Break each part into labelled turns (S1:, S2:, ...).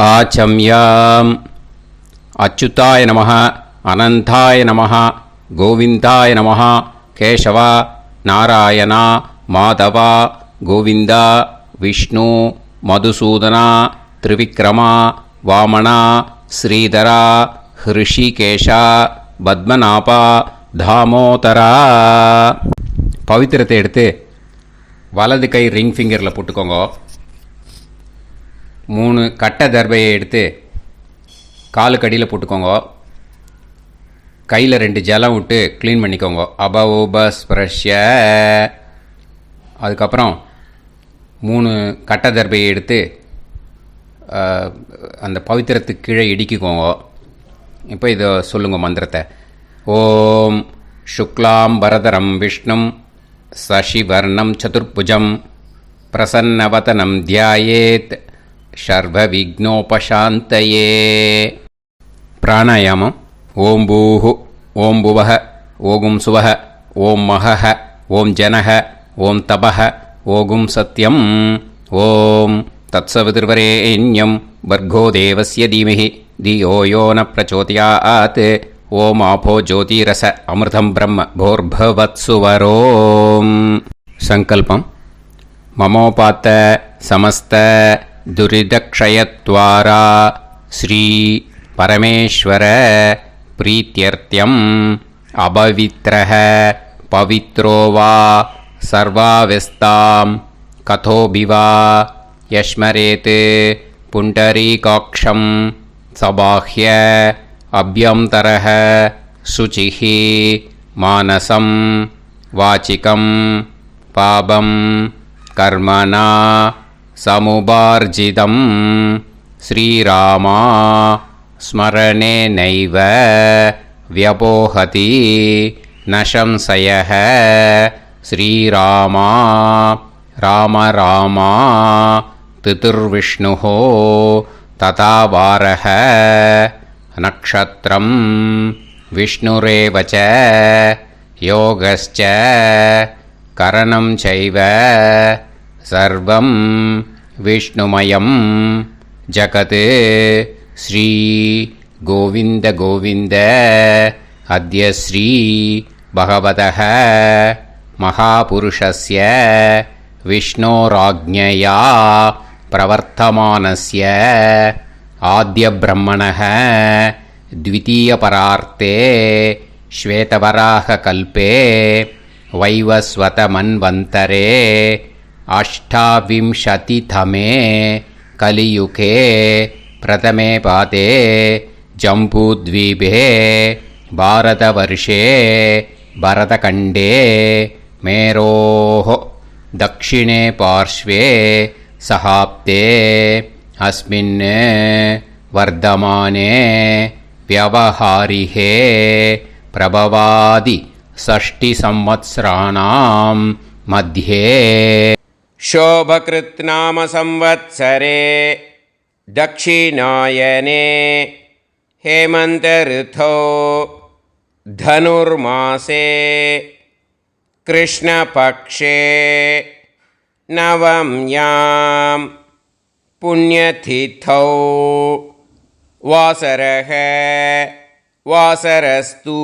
S1: ஆச்சம்யாம். அச்சுதாய நமः, அனந்தாய நமः, கோவிந்தாய நமः, கேசவா, நாராயணா, மாதவா, கோவிந்தா, விஷ்ணு, மதுசூதனா, திரிவிக்ரமா, வாமனா, ஸ்ரீதரா, ஹிருஷிகேஷா, பத்மநாபா, தாமோதரா. பவித்திரத்தை எடுத்து வலது கை ரிங் ஃபிங்கரில் போட்டுக்கோங்க. 3 கட்டை தர்பையை எடுத்து காலுக்கடியில் போட்டுக்கோங்க. கையில் 2 ஜலம் விட்டு க்ளீன் பண்ணிக்கோங்க. அபௌபஸ்பிரஷ்ய. அதுக்கப்புறம் 3 கட்டை தர்பையை எடுத்து அந்த பவித்திரத்துக்கு கீழே இடிக்கிக்கோங்க. இப்போ இதை சொல்லுங்க மந்திரத்தை. ஓம் சுக்லாம் வரதரம் விஷ்ணும் சசிவர்ணம் சதுர்புஜம் பிரசன்னவதனம் தியாயேத் சர்வ விக்னோபசாந்தயே. பிராணாயாமம். ஓம் பூஹு, ஓம் புவஹ, ஓகும் சுவஹ, ஓம் மஹஹ, ஓம் ஜனஹ, ஓம் தபஹ, ஓகும் சத்யம். ஓம் தத்சவிதுர்வரேண்யம் வர்கோ தேவஸ்ய தீமஹி தியோ யோ ந பிரச்சோதயாத். ஓம் ஆபோ ஜோதிரச அமிர்தம் பிரம்ம போர்பவத்சுவரோம். சங்கல்பம். மமோபாத்த சமஸ்த துரிதக்ஷயத்வாரா ஸ்ரீ பரமேஸ்வர பிரீத்யர்த்தியம் அபவித்ரஹ பவித்ரோ வா சர்வாவஸ்தாம் கதோபிவா யஸ்மரேத் புண்டரீகாக்ஷம் சபாஹ்ய அப்யந்தரஹ சுசிஹி மானசம் வாச்சிகம் பாபம் கர்மணா சமுபார்ஜிதம் ஸ்ரீராமா ஸ்மரணேனைவ வ்யபோஹதி நசம்சயஹ. ஸ்ரீராமா ராம ராமா திதிர்விஷ்ணுஹோ ததா வாரஹ. நக்ஷத்ரம் விஷ்ணுரேவச யோகஸ்ச கரணம் சைவ சர்வம் விஷ்ணுமயம் ஜகத். ஸ்ரீ கோவிந்த கோவிந்த அத்ய ஸ்ரீ பகவதः மகாபுருஷஸ்ய விஷ்ணோராஜ்ஞயா பிரவர்த்தமானஸ்ய ஆத்ய பிரம்மணः த்விதீயபரார்த்தே ஸ்வேதவராக கல்பே வைவஸ்வத மன்வந்தரே அஷ்டாவிம்சதிதமே கலியுகே பிரதமே பாதே ஜம்பூத்வீபே பாரதவர்ஷே பரதகண்டே மேரோः தக்ஷிணே பார்ஷ்வே சஹாப்தே அஸ்மின் வர்தமானே व्यवहारिहे प्रभवादि षष्टि संवत्सराणां मध्ये
S2: शोभकृत् नाम संवत्सरे दक्षिणायने हेमन्त ऋतौ धनुर्मासे कृष्णपक्षे नवम्यां पुण्यतिथौ वासरः वासरस्तु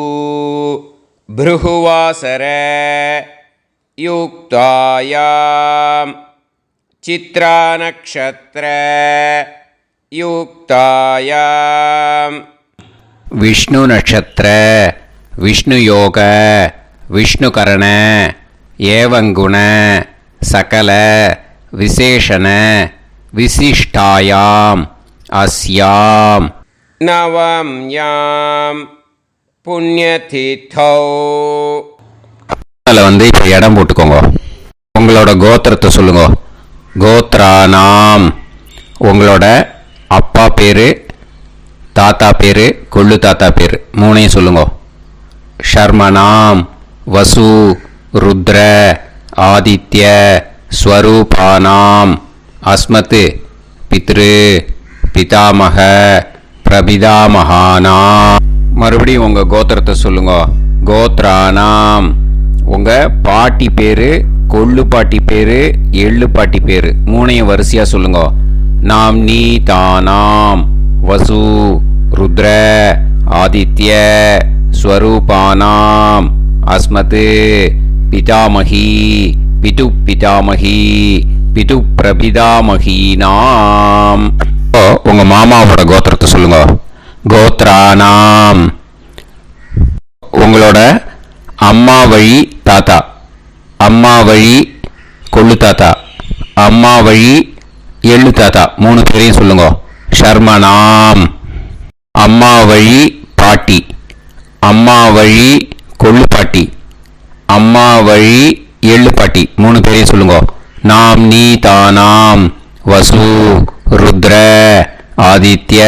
S2: भृहुवासर युक्तायां चित्रानक्षत्र युक्तायां
S1: विष्णु नक्षत्र विष्णु योग विष्णुकरण एवं गुण सकल विशेषण विशिष्टायां अस्यां
S2: नवम्यां पुण्यतिथौ.
S1: அதில் இப்போ இடம் போட்டுக்கோங்க. உங்களோட கோத்திரத்தை சொல்லுங்க. கோத்ரானாம். உங்களோட அப்பா பேர், தாத்தா பேர், கொள்ளு தாத்தா பேர் 3ஐயும் சொல்லுங்க. ஷர்மனாம் வசு ருத்ர ஆதித்ய ஸ்வரூபானாம் அஸ்மத் பித்ரு பிதாமக பிரபிதாமகானாம். மறுபடியும் உங்கள் கோத்திரத்தை சொல்லுங்க. கோத்ரானாம். உங்கள் பாட்டி பேர், கொள்ளு பாட்டி பேர், எள்ளு பாட்டி பேர் 3ஐயும் வரிசையாக சொல்லுங்க. நாம்னீதானாம் வசு ருத்ர ஆதித்ய ஸ்வரூபானாம் அஸ்மத் பிதாமகி பிது பிதாமகி பிது பிரபிதாமகீனாம். உங்க மாமாவோட கோத்திரத்தை சொல்லுங்க. கோத்ரானாம் உங்களோட அம்மா வழி தாத்தா, அம்மா வழி கொள்ளு தாத்தா, அம்மா வழி எள்ளு தாத்தா, 3 பேரையும் சொல்லுங்க. ஷர்மனாம் அம்மா வழி பாட்டி, அம்மா வழி கொள்ளு பாட்டி, அம்மா வழி எள்ளு பாட்டி, 3 பேரையும் சொல்லுங்க. நாம் நீ தானாம் வசு ருத்ர ஆதித்ய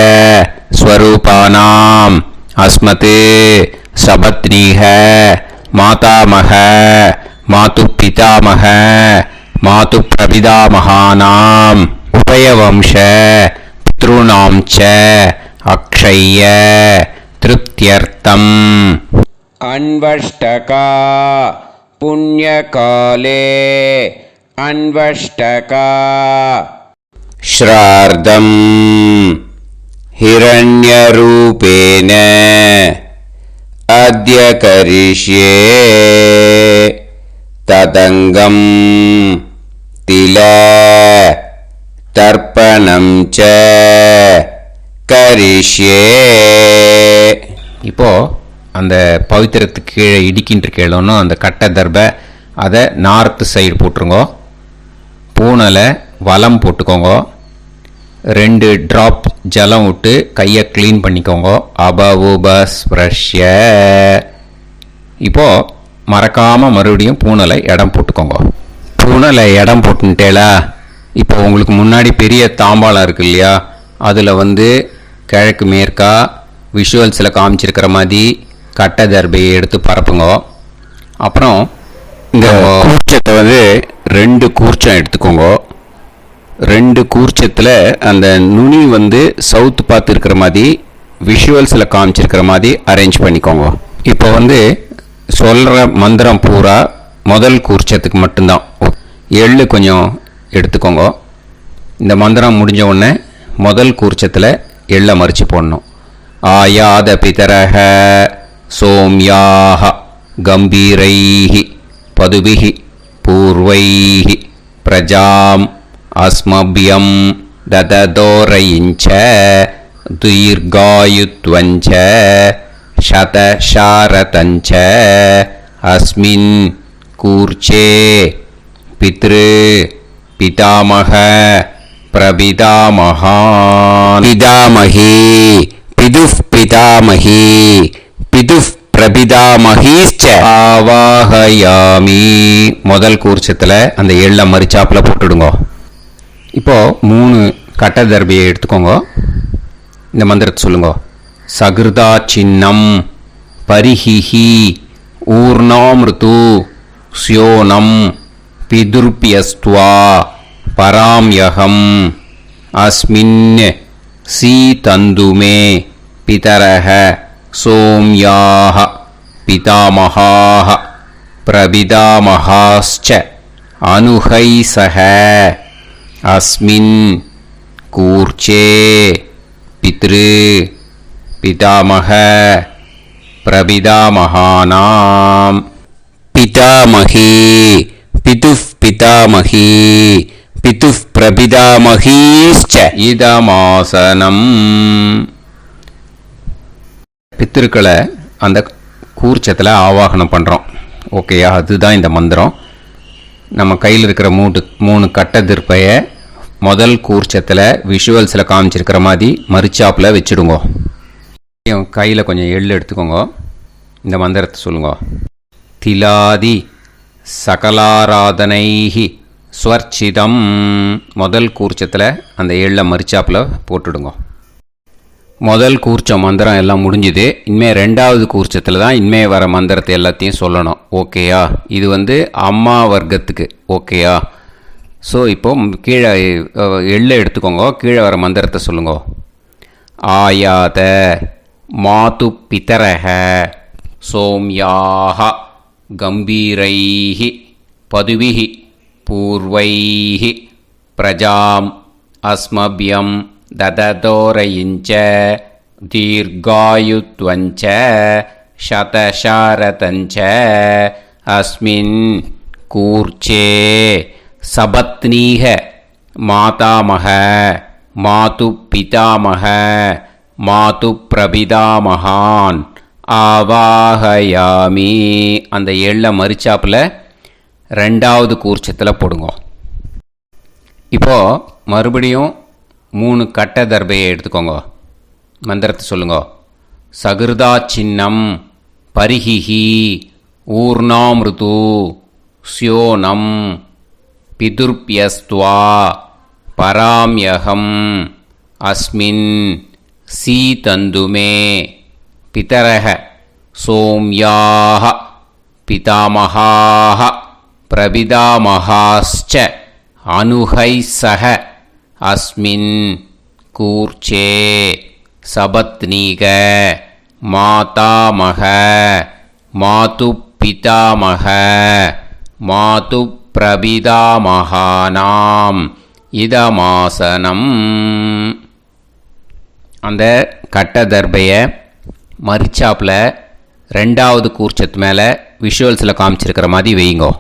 S1: ஸ்வரூபானாம் அஸ்மத் சபத்னீஹ மாதாமக மாது பிதாமக மாது பிரபிதாமகானாம் உபயவம்ச பித்ருணாம் ச அக்ஷய்ய திருப்தியர்த்தம்.
S2: अन्वष्टका पुण्यकाले अन्वष्टका
S1: श्रार्धम् हिरण्यरूपेण अद्य करिष्ये तदङ्गम् तिल तर्पणम् च करिष्ये. இப்போ அந்த பவித்திரத்துக்கு கீழே இடிக்கின்ற கீழே அந்த கட்டை தர்பை அதை நார்த்து சைடு போட்டுருங்கோ. பூனலை வலம் போட்டுக்கோங்க. 2 ட்ராப் ஜலம் விட்டு கையை க்ளீன் பண்ணிக்கோங்க. அபவுபஸ்ப்ரஷ்ய. இப்போது மறக்காமல் மறுபடியும் பூனலை இடம் போட்டுக்கோங்க. பூனலை இடம் போட்டுட்டேலா. இப்போ உங்களுக்கு முன்னாடி பெரிய தாம்பாளம் இருக்கு இல்லையா, அதில் கிழக்கு மேற்கா விஷுவல்ஸில் காமிச்சிருக்கிற மாதிரி கட்டை தர்பையை எடுத்து பரப்புங்க. அப்புறம் இந்த கூர்ச்சத்தை 2 கூர்ச்சம் எடுத்துக்கோங்க. 2 கூர்ச்சத்தில் அந்த நுனி சவுத்து பார்த்து இருக்கிற மாதிரி விஷுவல்ஸில் காமிச்சிருக்கிற மாதிரி அரேஞ்ச் பண்ணிக்கோங்க. இப்போ சொல்கிற மந்திரம் பூரா முதல் கூர்ச்சத்துக்கு மட்டும்தான். எள்ளு கொஞ்சம் எடுத்துக்கோங்க. இந்த மந்திரம் முடிஞ்ச உடனே முதல் கூர்ச்சத்தில் எள்ளை மறித்து போடணும். ஆயாத பிதரஹ சோம்யாக கம்பீரைஹி பதுபிஹி பூர்வைஹி பிரஜாம் அஸ்மபியம் தததோரயிஞ்ச தீர்காயுத்வஞ்ச சதசாரதஞ்ச அஸ்மின் கூர்ச்சே பித்ரு பிதாமக பிரபிதாமகான் பிதாமகி பிதுஃப் பிதாமகி பிதுஃப் பிரபிதாமகீச்ச ஆவாஹயாமி. முதல் கூர்ச்சத்தில் அந்த எள்ளை மறிச்சாப்பில் போட்டுடுங்க. இப்போது 3 கட்டை தர்பையை எடுத்துக்கோங்க. இந்த மந்திரத்தை சொல்லுங்க. சகிருதா சின்னம் பரிஹிஹி ஊர்ணாமிருத்து ஸ்யோனம் பிதுர்பியஸ்துவா பராம்யகம் அஸ்மின் சீதந்துமே பிதரஹ சோம்யாஹ பிதாமகாஹ பிரபிதாமகாஸ்ச அனுஹைசஹ அஸ்மின் கூர்ச்சே பித்ரு பிதாமக பிரபிதாமகானாம் பிதாமகி பிதுஃப் பிதாமகி பிதுஃப் பிரபிதாமகீஸ்ச இதமாசனம். பித்திருக்களை அந்த கூர்ச்சத்தில் ஆவாகனம் பண்ணுறோம். ஓகேயா, அதுதான் இந்த மந்திரம். நம்ம கையில் இருக்கிற 3 கட்டை திருப்பையை முதல் கூர்ச்சத்தில் விஷுவல்ஸில் காமிச்சிருக்கிற மாதிரி மறிச்சாப்பில் வச்சுடுங்க. கையில் கொஞ்சம் எள்ளு எடுத்துக்கோங்க. இந்த மந்திரத்தை சொல்லுங்க. திலாதி சகலாராதனைஹி ஸ்வர்ச்சிதம். முதல் கூர்ச்சத்தில் அந்த எள்ளை மறிச்சாப்பில் போட்டுடுங்க. முதல் கூர்ச்சம் மந்திரம் எல்லாம் முடிஞ்சுது. இனிமேல் 2வது கூர்ச்சத்தில் தான் இனிமேல் வர மந்திரத்தை எல்லாத்தையும் சொல்லணும். ஓகேயா, இது அம்மா வர்க்கத்துக்கு. ஓகேயா, ஸோ இப்போ கீழே எள்ளை எடுத்துக்கோங்க. கீழே வர மந்திரத்தை சொல்லுங்க. ஆயாத மாது பிதரஹ சோம்யாக கம்பீரைஹி பதுவிஹி பூர்வைஹி பிரஜாம் अस्मभ्यं ददतोरयिञ्च दीर्घायुत्वञ्च शतशारतञ्च अस्मिन् कूर्चे सपत्नीः मातामह मातुपितामह मातुप्रपितामहान् ஆவாஹயாமி. அந்த எள்ளை மரிச்சாப்பில் ரெண்டாவது கூர்ச்சத்தில் போடுங்க. இப்போது மறுபடியும் 3 கட்ட தர்பையை எடுத்துக்கோங்க. மந்திரத்தை சொல்லுங்க. சகிருதா சின்னம் பரிஹிஹி ஊர்ணாமிருது ஸ்யோனம் பிதுர்பியஸ்துவா பராம்யகம் அஸ்மின் சீதந்துமே பிதரஹ சோம்யாஹ பிதாமஹாஹ பிரபிதாமஹாஸ்ச அனுஹைசஹ அஸ்மின் கூர்ச்சே சபத்னீக மாதாமஹ மாதுப்பிதாமஹ மாதுப்பிரபிதாமஹானாம் இதமாசனம். அந்த கட்ட தர்பையை மரிச்சாப்பில் ரெண்டாவது கூர்ச்சத்து மேலே விஷுவல்ஸில் காமிச்சிருக்கிற மாதிரி வைங்கோ.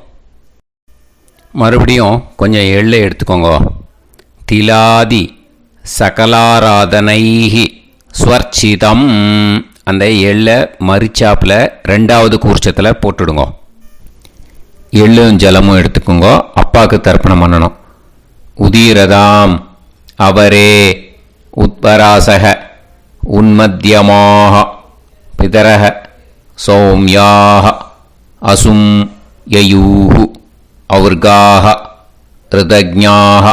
S1: மறுபடியும் கொஞ்சம் எள்ளை எடுத்துக்கோங்க. திலாதி சகலாராதனைஹி ஸ்வர்ச்சிதம். அந்த எள்ளை மரிச்சாப்பில் ரெண்டாவது கூர்ச்சத்தில் போட்டுடுங்க. எள்ளும் ஜலமும் எடுத்துக்கோங்க. அப்பாவுக்கு தர்ப்பணம் பண்ணணும். உதீரதாம் அவரே உத்பராசக உன்மத்யமாக பிதரஹ சௌம்யாக அசும் யயூஹு அவுர்காஹ ரிதஜ்ஞாஹ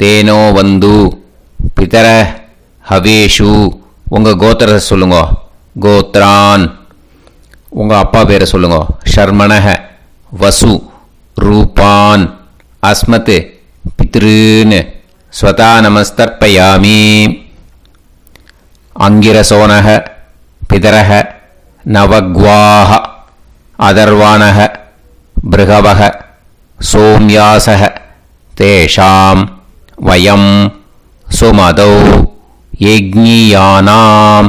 S1: தேனோ வந்து பிதர ஹவேஷு. உங்கள் கோத்திரத்தை சொல்லுங்க. கோத்ரான். உங்கள் அப்பா பேரை சொல்லுங்க. ஷர்மணஹ வசு ரூபான் அஸ்மத் பித்ருன்னு ஸ்வதா நமஸ்தர்ப்பயாமி. அங்கிரசோனஹ பிதரஹ நவக்வாஹ அதர்வாணஹ பிருகவஹ சோம்யாசஹ தேஷாம் வயம் சுமதௌ யஜ்ஞியானாம்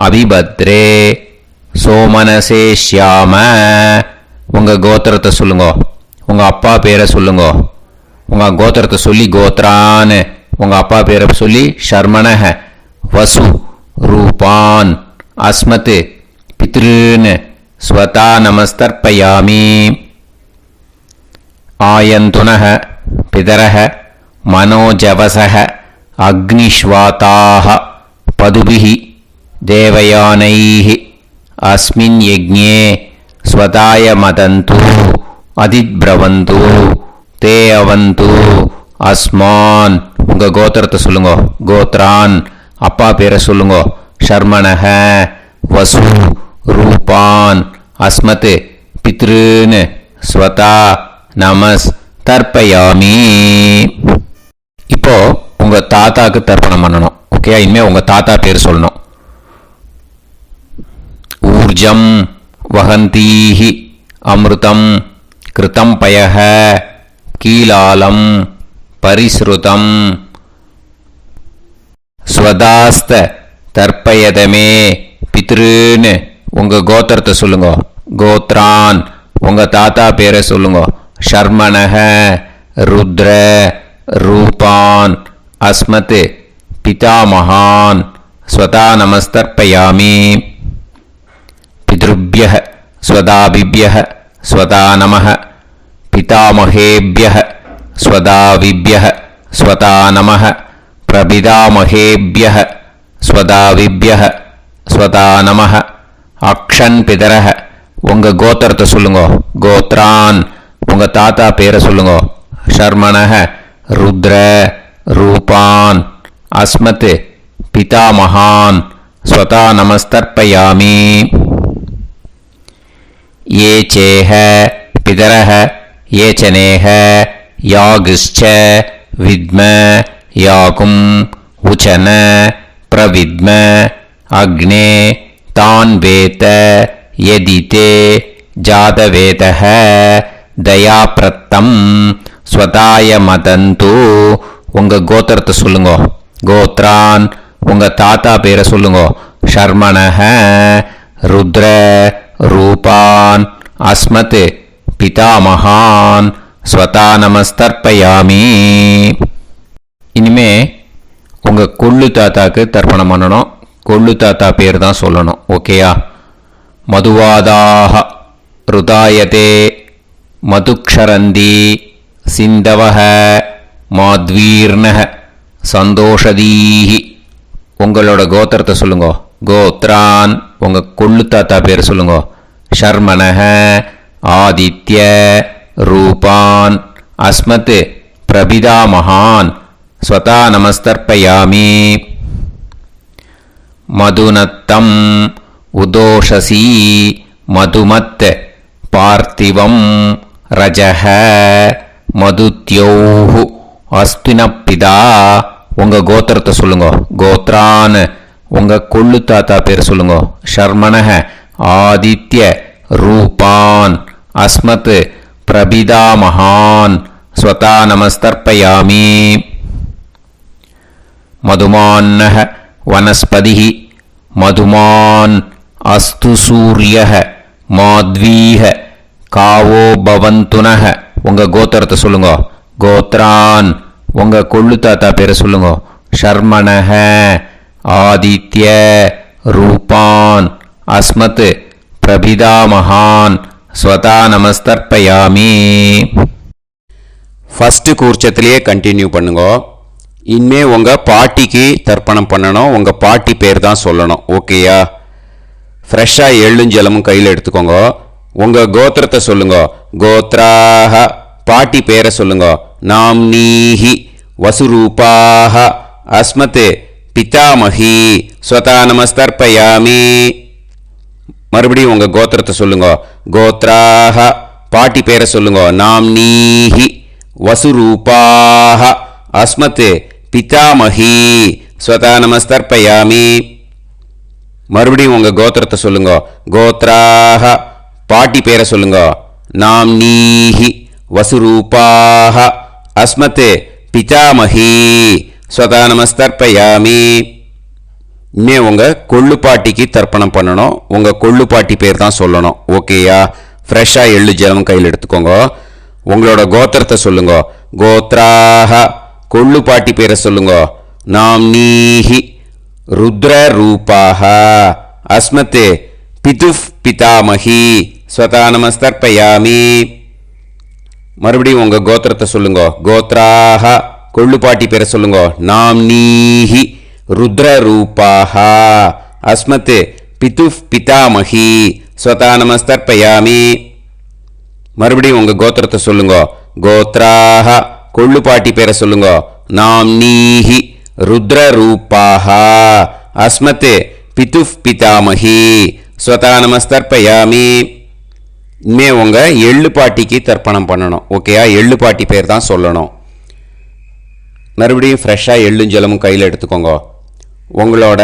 S1: அபிபத்ரே சோமனசேஷ்யாம. உங்கள் கோத்திரத்தை சொல்லுங்க. உங்கள் அப்பா பேரை சொல்லுங்க. உங்கள் கோத்திரத்தை சொல்லி கோத்ரான்னு உங்கள் அப்பா பேரை சொல்லி ஷர்மணஹ வசு ரூபான் அஸ்மத் பித்ருன்னு ஸ்வதா நமஸ்தர்ப்பயாமி. ஆயந்துனஹ பிதரஹ மனோஜவசஹ அக்னிஷ்வாதாஹ பதுபிஹி தேவயானைஹி அஸ்மின் யஜ்ஞே ஸ்வதாய மதந்து அதிப்ரவந்து தே அவது அஸ்மான். உங்கள் கோத்திரத்தை சொல்லுங்க. கோத்ரான். அப்பா பேரை சொல்லுங்க. ஷர்மணஹ வசு ரூபான் அஸ்மத் பித்ருன்னு ஸ்வதா நமஸ் தர்ப்பயாமி. இப்போ உங்கள் தாத்தாக்கு தர்ப்பணம் பண்ணணும். ஓகே, இனிமேல் உங்கள் தாத்தா பேர் சொல்லணும். ஊர்ஜம் வஹந்தீஹி அமிர்தம் கிருதம் பயஹ கீலாலம் பரிஸ்ருதம் ஸ்வதாஸ்த தர்ப்பயதமே பித்ருன்னு உங்கள் கோத்திரத்தை சொல்லுங்க. கோத்ரான். உங்கள் தாத்தா பேரை சொல்லுங்க. ஷர்மணஹ ருத்ர ரூபான் அஸ்மத் பிதாமஹான் ஸ்வதா நமஸ்தர்ப்பயாமி. பித்ருப்யஹ ஸ்வதாபிப்யஹ ஸ்வதா நமஹ பிதாமஹேப்யஹ ஸ்வதாவிப்யஹ ஸ்வதா நமஹ பிரபிதாமஹேப்யஹ ஸ்வதாவிப்யஹ ஸ்வதா நமஹ. அக்ஷன் பிதரஹ. உங்கள் கோத்திரத்தை சொல்லுங்க. கோத்ரான். உங்கள் தாத்தா பேரை சொல்லுங்க. ஷர்மணஹ ருத்ர ரூபான் அஸ்மத் பிதாமஹான் ஸ்வதா நமஸ்தர்ப்பயாமி. ये चेह पितरः ये चनेह यागश्च विद्म याकुं उचन प्रविद्म अग्ने तान् वेत यदिते जातवेतः दयाप्रत्तं स्वताय मदन्तु உங்கள் கோத்திரத்தை சொல்லுங்க. கோத்ரான் உங்கள் தாத்தா பேரை சொல்லுங்க. ஷர்மணஹ ருத்ர ரூபான் அஸ்மத் பிதாமகான் ஸ்வதா நமஸ்தர்ப்பயாமி. இனிமே உங்கள் கொள்ளு தாத்தாக்கு தர்ப்பணம் பண்ணணும். கொள்ளு தாத்தா பேர் தான் சொல்லணும். ஓகேயா? மதுவாதாக ருதாயதே மதுக்ஷரந்தி சிந்தவஹ மாத்வீர்ணஹ சந்தோஷதீஹி. உங்களோட கோத்திரத்தை சொல்லுங்க. கோத்ரான் உங்கள் கொள்ளு தாத்தா பேர் சொல்லுங்க. ஷர்மணஹ ஆதித்ய ரூபான் அஸ்மத் பிரபிதாமகான் ஸ்வதா நமஸ்தர்ப்பயாமி. மதுநத்தம் உதோஷசி மதுமத் பார்த்திவம் ரஜஹ மதுத்யோஹு அஸ்தினப்பிதா. உங்கள் கோத்திரத்தை சொல்லுங்க. கோத்ரான் உங்கள் கொள்ளு தாத்தா பேர் சொல்லுங்க. ஷர்மணஹ ஆதித்ய ரூபான் அஸ்மத் பிரபிதாமகான் ஸ்வதா நமஸ்தர்ப்பயாமி. மதுமான்னஹ வனஸ்பதிஹி மதுமான் அஸ்து சூரியஹ மாத்வீஹ காவோ பவந்துனஹ. உங்கள் கோத்திரத்தை சொல்லுங்க. கோத்ரான் உங்கள் கொள்ளு தாத்தா பேரை சொல்லுங்க. ஷர்மணஹ ஆதித்ய ரூபான் அஸ்மத் பிரபிதாமகான் ஸ்வதா நமஸ்தர்ப்பயாமி.
S2: ஃபஸ்ட்டு கூர்ச்சத்திலேயே கண்டினியூ பண்ணுங்க. இனிமே உங்கள் பாட்டிக்கு தர்ப்பணம் பண்ணணும். உங்கள் பாட்டி பேர் தான் சொல்லணும். ஓகேயா? ஃப்ரெஷ்ஷாக எள்ளும் ஜலமும் கையில் எடுத்துக்கோங்க. உங்கள் கோத்திரத்தை சொல்லுங்க. கோத்ராஹ பாட்டி பேரை சொல்லுங்க. நாம்னீஹி வசுரூபாஹ அஸ்மத் பிதாமஹி ஸ்வதா நமஸ்தர்ப்பயாமி. மறுபடியும் உங்கள் கோத்திரத்தை சொல்லுங்க. கோத்ராஹ பாட்டி பேரை சொல்லுங்க. நாம்னீஹி வசுரூபாஹ அஸ்மத் பிதாமஹி ஸ்வதா நமஸ்தர்ப்பயாமி. மறுபடியும் உங்கள் கோத்திரத்தை சொல்லுங்க. கோத்ராஹ பாட்டி பேரை சொல்லுங்க. நாம்னீஹி வசுரூபாஹ அஸ்மத் பிதாமஹி ஸ்வதா நமஸ்தர்ப்பயாமி. இனிமே உங்கள் கொள்ளு பாட்டிக்கு தர்ப்பணம் பண்ணணும். உங்கள் கொள்ளு பாட்டி பேர் தான் சொல்லணும். ஓகேயா? ஃப்ரெஷ்ஷாக எள்ளு ஜலம் கையில் எடுத்துக்கோங்க. உங்களோட கோத்திரத்தை சொல்லுங்க. கோத்ராஹ கொள்ளு பாட்டி பேரை சொல்லுங்க. நாம்னீஹி ருத்ர ரூபாஹ அஸ்மத் பிதுஃப் பிதாமஹி ஸ்வதா நமஸ்தர்ப்பயாமி. மறுபடியும் உங்கள் கோத்திரத்தை சொல்லுங்க. கோத்ராஹ கொள்ளு பாட்டி பேரை சொல்லுங்க. நாம்னீஹி ருத்ர ரூபாஹ அஸ்மத் பிதுஃப் பிதாமஹி ஸ்வதா நமஸ்தர்ப்பயாமி. மறுபடியும் உங்கள் கோத்திரத்தை சொல்லுங்க. கோத்ராஹ கொள்ளு பாட்டி பேரை சொல்லுங்க. நாம்னீஹி ருத்ர ரூபாஹ அஸ்மத் பிதுஃப் பிதாமஹி ஸ்வதா நமஸ்தர்ப்பயாமி. இனிமே உங்கள் எள்ளு பாட்டிக்கு தர்ப்பணம் பண்ணணும். ஓகேயா? எள்ளு பாட்டி பேர் தான் சொல்லணும். மறுபடியும் ஃப்ரெஷ்ஷாக எள்ளும் ஜலமும் கையில் எடுத்துக்கோங்க. உங்களோட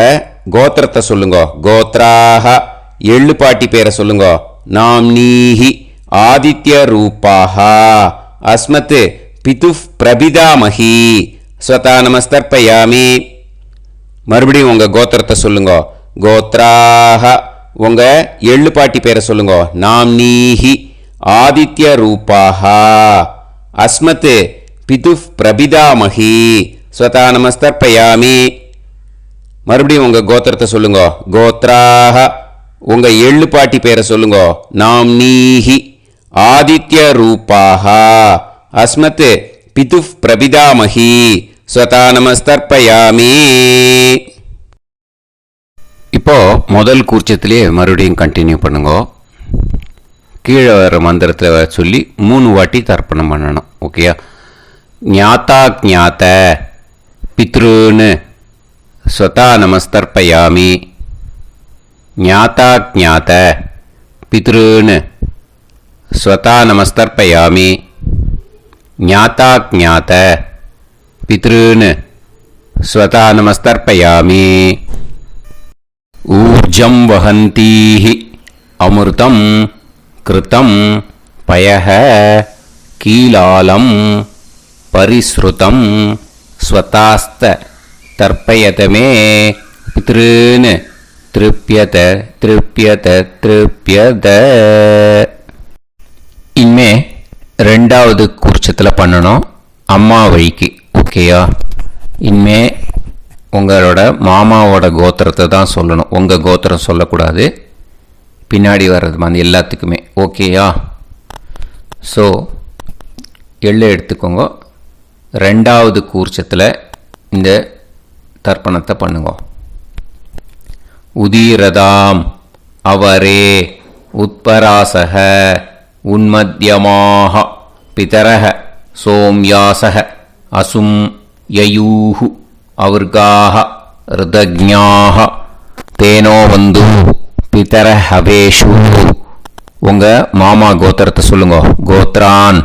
S2: கோத்திரத்தை சொல்லுங்க. கோத்ராஹ எள்ளு பாட்டி பேரை சொல்லுங்க. நாம்னீஹி ஆதித்ய ரூபாஹ அஸ்மத் பிதுஃப் பிரபிதாமஹி ஸ்வதா நமஸ்தர்ப்பயாமி. மறுபடியும் உங்கள் கோத்திரத்தை சொல்லுங்க. கோத்ராஹ உங்கள் எள்ளு பாட்டி பேரை சொல்லுங்க. நாம்னீஹி ஆதித்ய ரூபாஹ அஸ்மத் பிதுஃப் பிரபிதாமஹி ஸ்வதா நமஸ்தர்ப்பயாமி. மறுபடியும் உங்கள் கோத்திரத்தை சொல்லுங்க. கோத்ராஹ உங்கள் எள்ளு பாட்டி பேரை சொல்லுங்க. நாம்னீஹி ஆதித்ய ரூபாஹ அஸ்மத் பிதுஃப் பிரபிதாமஹி ஸ்வதா நமஸ்தர்ப்பயாமி.
S1: இப்போ முதல் கூர்ச்சத்திலே மறுபடியும் கண்டினியூ பண்ணுங்க. கீழே வர மந்திரத்தில் சொல்லி 3 வாட்டி தர்ப்பணம் பண்ணணும். ஓகேயா? ஞாத்தா ஞாத்த பித்ருன்னு ஸ்வதா நமஸ்தர்ப்பயாமி. ஞாத்தா ஞாத்த பித்ருன்னு ஸ்வதா நமஸ்தர்ப்பயாமி. ஞாத்தா ஞாத்த பித்ருன்னு ஸ்வதா நமஸ்தர்ப்பயாமி. ஊர்ஜம் வஹந்தீஹி அமிர்தம் கிருதம் பயஹ கீலாலம் பரிஸ்ருதம் ஸ்வதாஸ்த தர்ப்பயதமே பித்ருன்னு திருப்பியத திருப்பியத திருப்பியத. இனிமே ரெண்டாவது கூர்ச்சத்தில் பண்ணணும் அம்மா வழிக்கு. ஓகேயா? இனிமே உங்களோட மாமாவோட கோத்திரத்தை தான் சொல்லணும், உங்கள் கோத்திரம் சொல்லக்கூடாது. பின்னாடி வர்றது மாதிரி எல்லாத்துக்குமே. ஓகேயா? ஸோ எள்ளு எடுத்துக்கோங்க. ரெண்டாவது கூர்ச்சத்தில் இந்த தர்ப்பணத்தை பண்ணுங்க. உதீரதாம் அவரே உத்பராசக உன்மத்யமாக பிதரக சோம்யாசக அசும் யயூஹு அவர்காக ருதஜ்ஞாக தேனோ வந்து பிதர ஹவேஷு. உங்கள் மாமா கோத்திரத்தை சொல்லுங்க. கோத்ரான்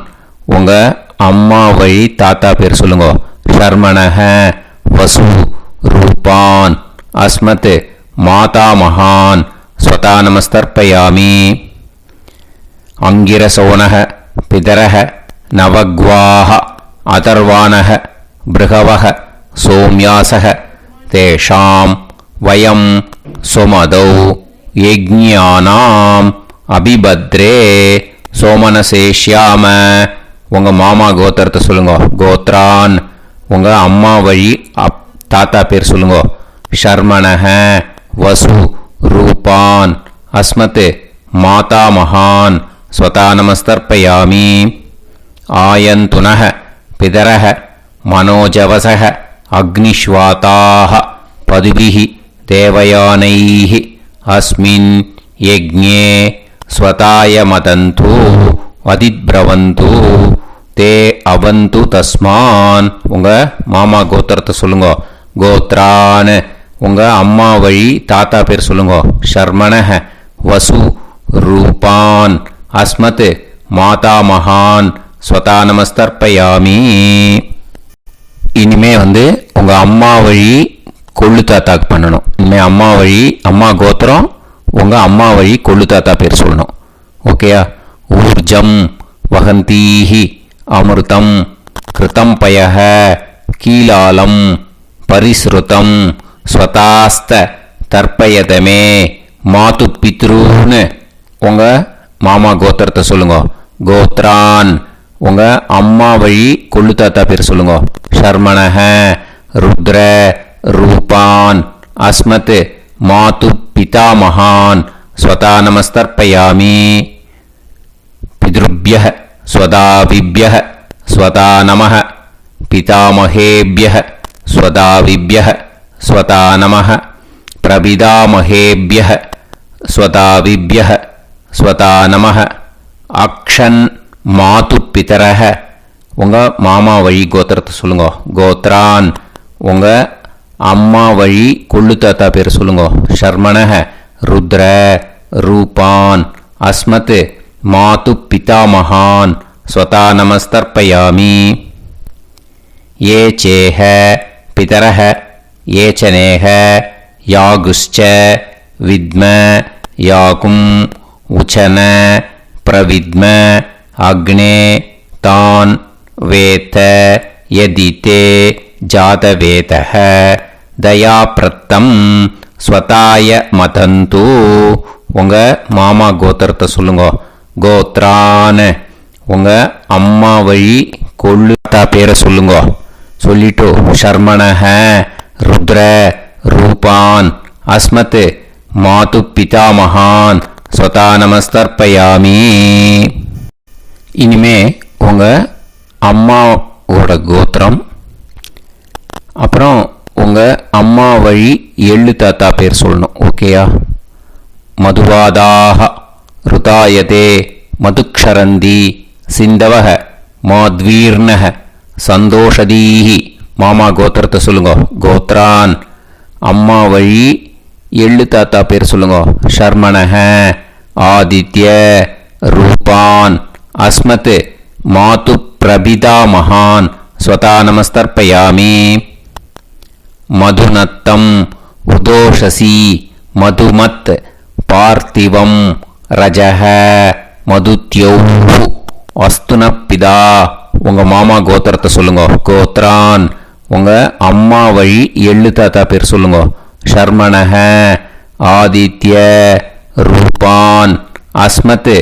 S1: உங்கள் அம்மா வழி தாத்தா பேர் சொல்லுங்க. ஷர்மணக வசு ரூபான் அஸ்மத் மாதா மகான் ஸ்வதா நமஸ்தர்ப்பயாமி. அங்கிரசோனக பிதரக நவக்வாஹ அதர்வானக பிருகவக சோம்யாசக தேஷாம் வயம் சுமதௌ யஜ்ஞானாம் அபிபத்ரே சோமனசேஷ்யாம. உங்கள் மாமா கோத்திரத்தை சொல்லுங்க. கோத்ரான் உங்கள் அம்மா வழி தாத்தா பேர் சொல்லுங்க. ஷர்மணக வசு ரூபான் அஸ்மத் மாதா மகான் ஸ்வதா நமஸ்தர்ப்பயாமி. ஆயந்துனக பிதரக மனோஜவசக அக்னிஷ்வாதாக பதுபிஹி தேவயானைஹி அஸ்மின் யஜ்ஞே ஸ்வதாய மதந்து அதிப்ரவந்து தே அவந்து தஸ்மான். உங்கள் மாமா கோத்திரத்தை சொல்லுங்க. கோத்ரான் உங்கள் அம்மா வழி தாத்தா பேர் சொல்லுங்க. ஷர்மணக வசு ரூபான் அஸ்மத் மாதா மகான் ஸ்வதா நமஸ்தர்ப்பயாமி. இனிமே உங்கள் அம்மா வழி கொள்ளு தாத்தாக்கு பண்ணணும். இனிமேல் அம்மா வழி அம்மா கோத்திரம் உங்கள் அம்மா வழி கொள்ளு தாத்தா பேர் சொல்லணும். ஓகேயா? ஊர்ஜம் வகந்தீஹி அமிர்தம் கிருதம் பயஹ கீலாலம் பரிஸ்ருதம் ஸ்வதாஸ்த தர்ப்பயதமே மாது பித்ருன்னு உங்கள் மாமா கோத்திரத்தை சொல்லுங்க. கோத்ரான் உங்கள் அம்மா வழி கொள்ளு தாத்தா பேர் சொல்லுங்க. ஷர்மணக ருத்ர ரூபான் அஸ்மத் மாது பிதா மகான் ஸ்வதா நமஸ்தர்ப்பயாமி. பித்ருப்யஹ ஸ்வதாவிப்யஹ ஸ்வதா நமஹ பிதாமஹேப்யஹ ஸ்வதாவிப்யஹ ஸ்வதா நமஹ பிரபிதாமஹேப்யஹ ஸ்வதாவிப்யஹ ஸ்வதா நமஹ. அக்ஷன் மாது பிதரஹ உங்கள் மாமா வழி கோத்திரத்தை சொல்லுங்க. கோத்ரான் உங்கள் அம்மா வழி கொள்ளு தாத்தா பேர் சொல்லுங்க. ஷர்மணக ருத்ர ரூபான் அஸ்மத் மாது பிதா மகான் ஸ்வதா நமஸ்தர்ப்பயாமி. ஏ சேஹ பிதரஹ ஏச்சனேஹ யாகுஷ்ச வித்ம யாகும் உச்சன பிரவித்ம அக்னே தான் வேத யதிதே ஜாதவேதஹ தயாப்ரத்தம் ஸ்வதாய மதந்து. உங்கள் மாமா கோத்திரத்தை சொல்லுங்க. கோத்ரான் உங்கள் அம்மா வழி கொள்ளு தாத்தா பேரை சொல்லுங்க. சொல்லிட்டு ஷர்மணஹ ருத்ர ரூபான் அஸ்மத் மாது பிதா மகான் ஸ்வதா நமஸ்தர்ப்பயாமி. இனிமே உங்கள் அம்மாவோட கோத்திரம் அப்புறம் உங்கள் அம்மா வழி எள்ளு தாத்தா பேர் சொல்லணும். ஓகேயா? மதுவாதாக ருதாயதே மதுக்ஷரந்தி சிந்தவக மாத்வீர்ணக சந்தோஷதீஹி. மாமா கோத்திரத்தை சொல்லுங்க. கோத்ரான் அம்மா வழி எள்ளு தாத்தா பேர் சொல்லுங்க. ஷர்மணஹ ஆதித்ய ரூபான் அஸ்மத் மாது பிரபிதா மகான் ஸ்வதா நமஸ்தர்ப்பயாமி. மதுநத்தம் உதோஷசி மதுமத் பார்த்திவம் ரஜஹ மதுத்யௌ அஸ்துனப்பிதா. உங்கள் மாமா கோத்திரத்தை சொல்லுங்க. கோத்ரான் உங்கள் அம்மா வழி எள்ளு தாத்தா பேர் சொல்லுங்க. ஷர்மணஹ ஆதித்ய ரூபான் அஸ்மத்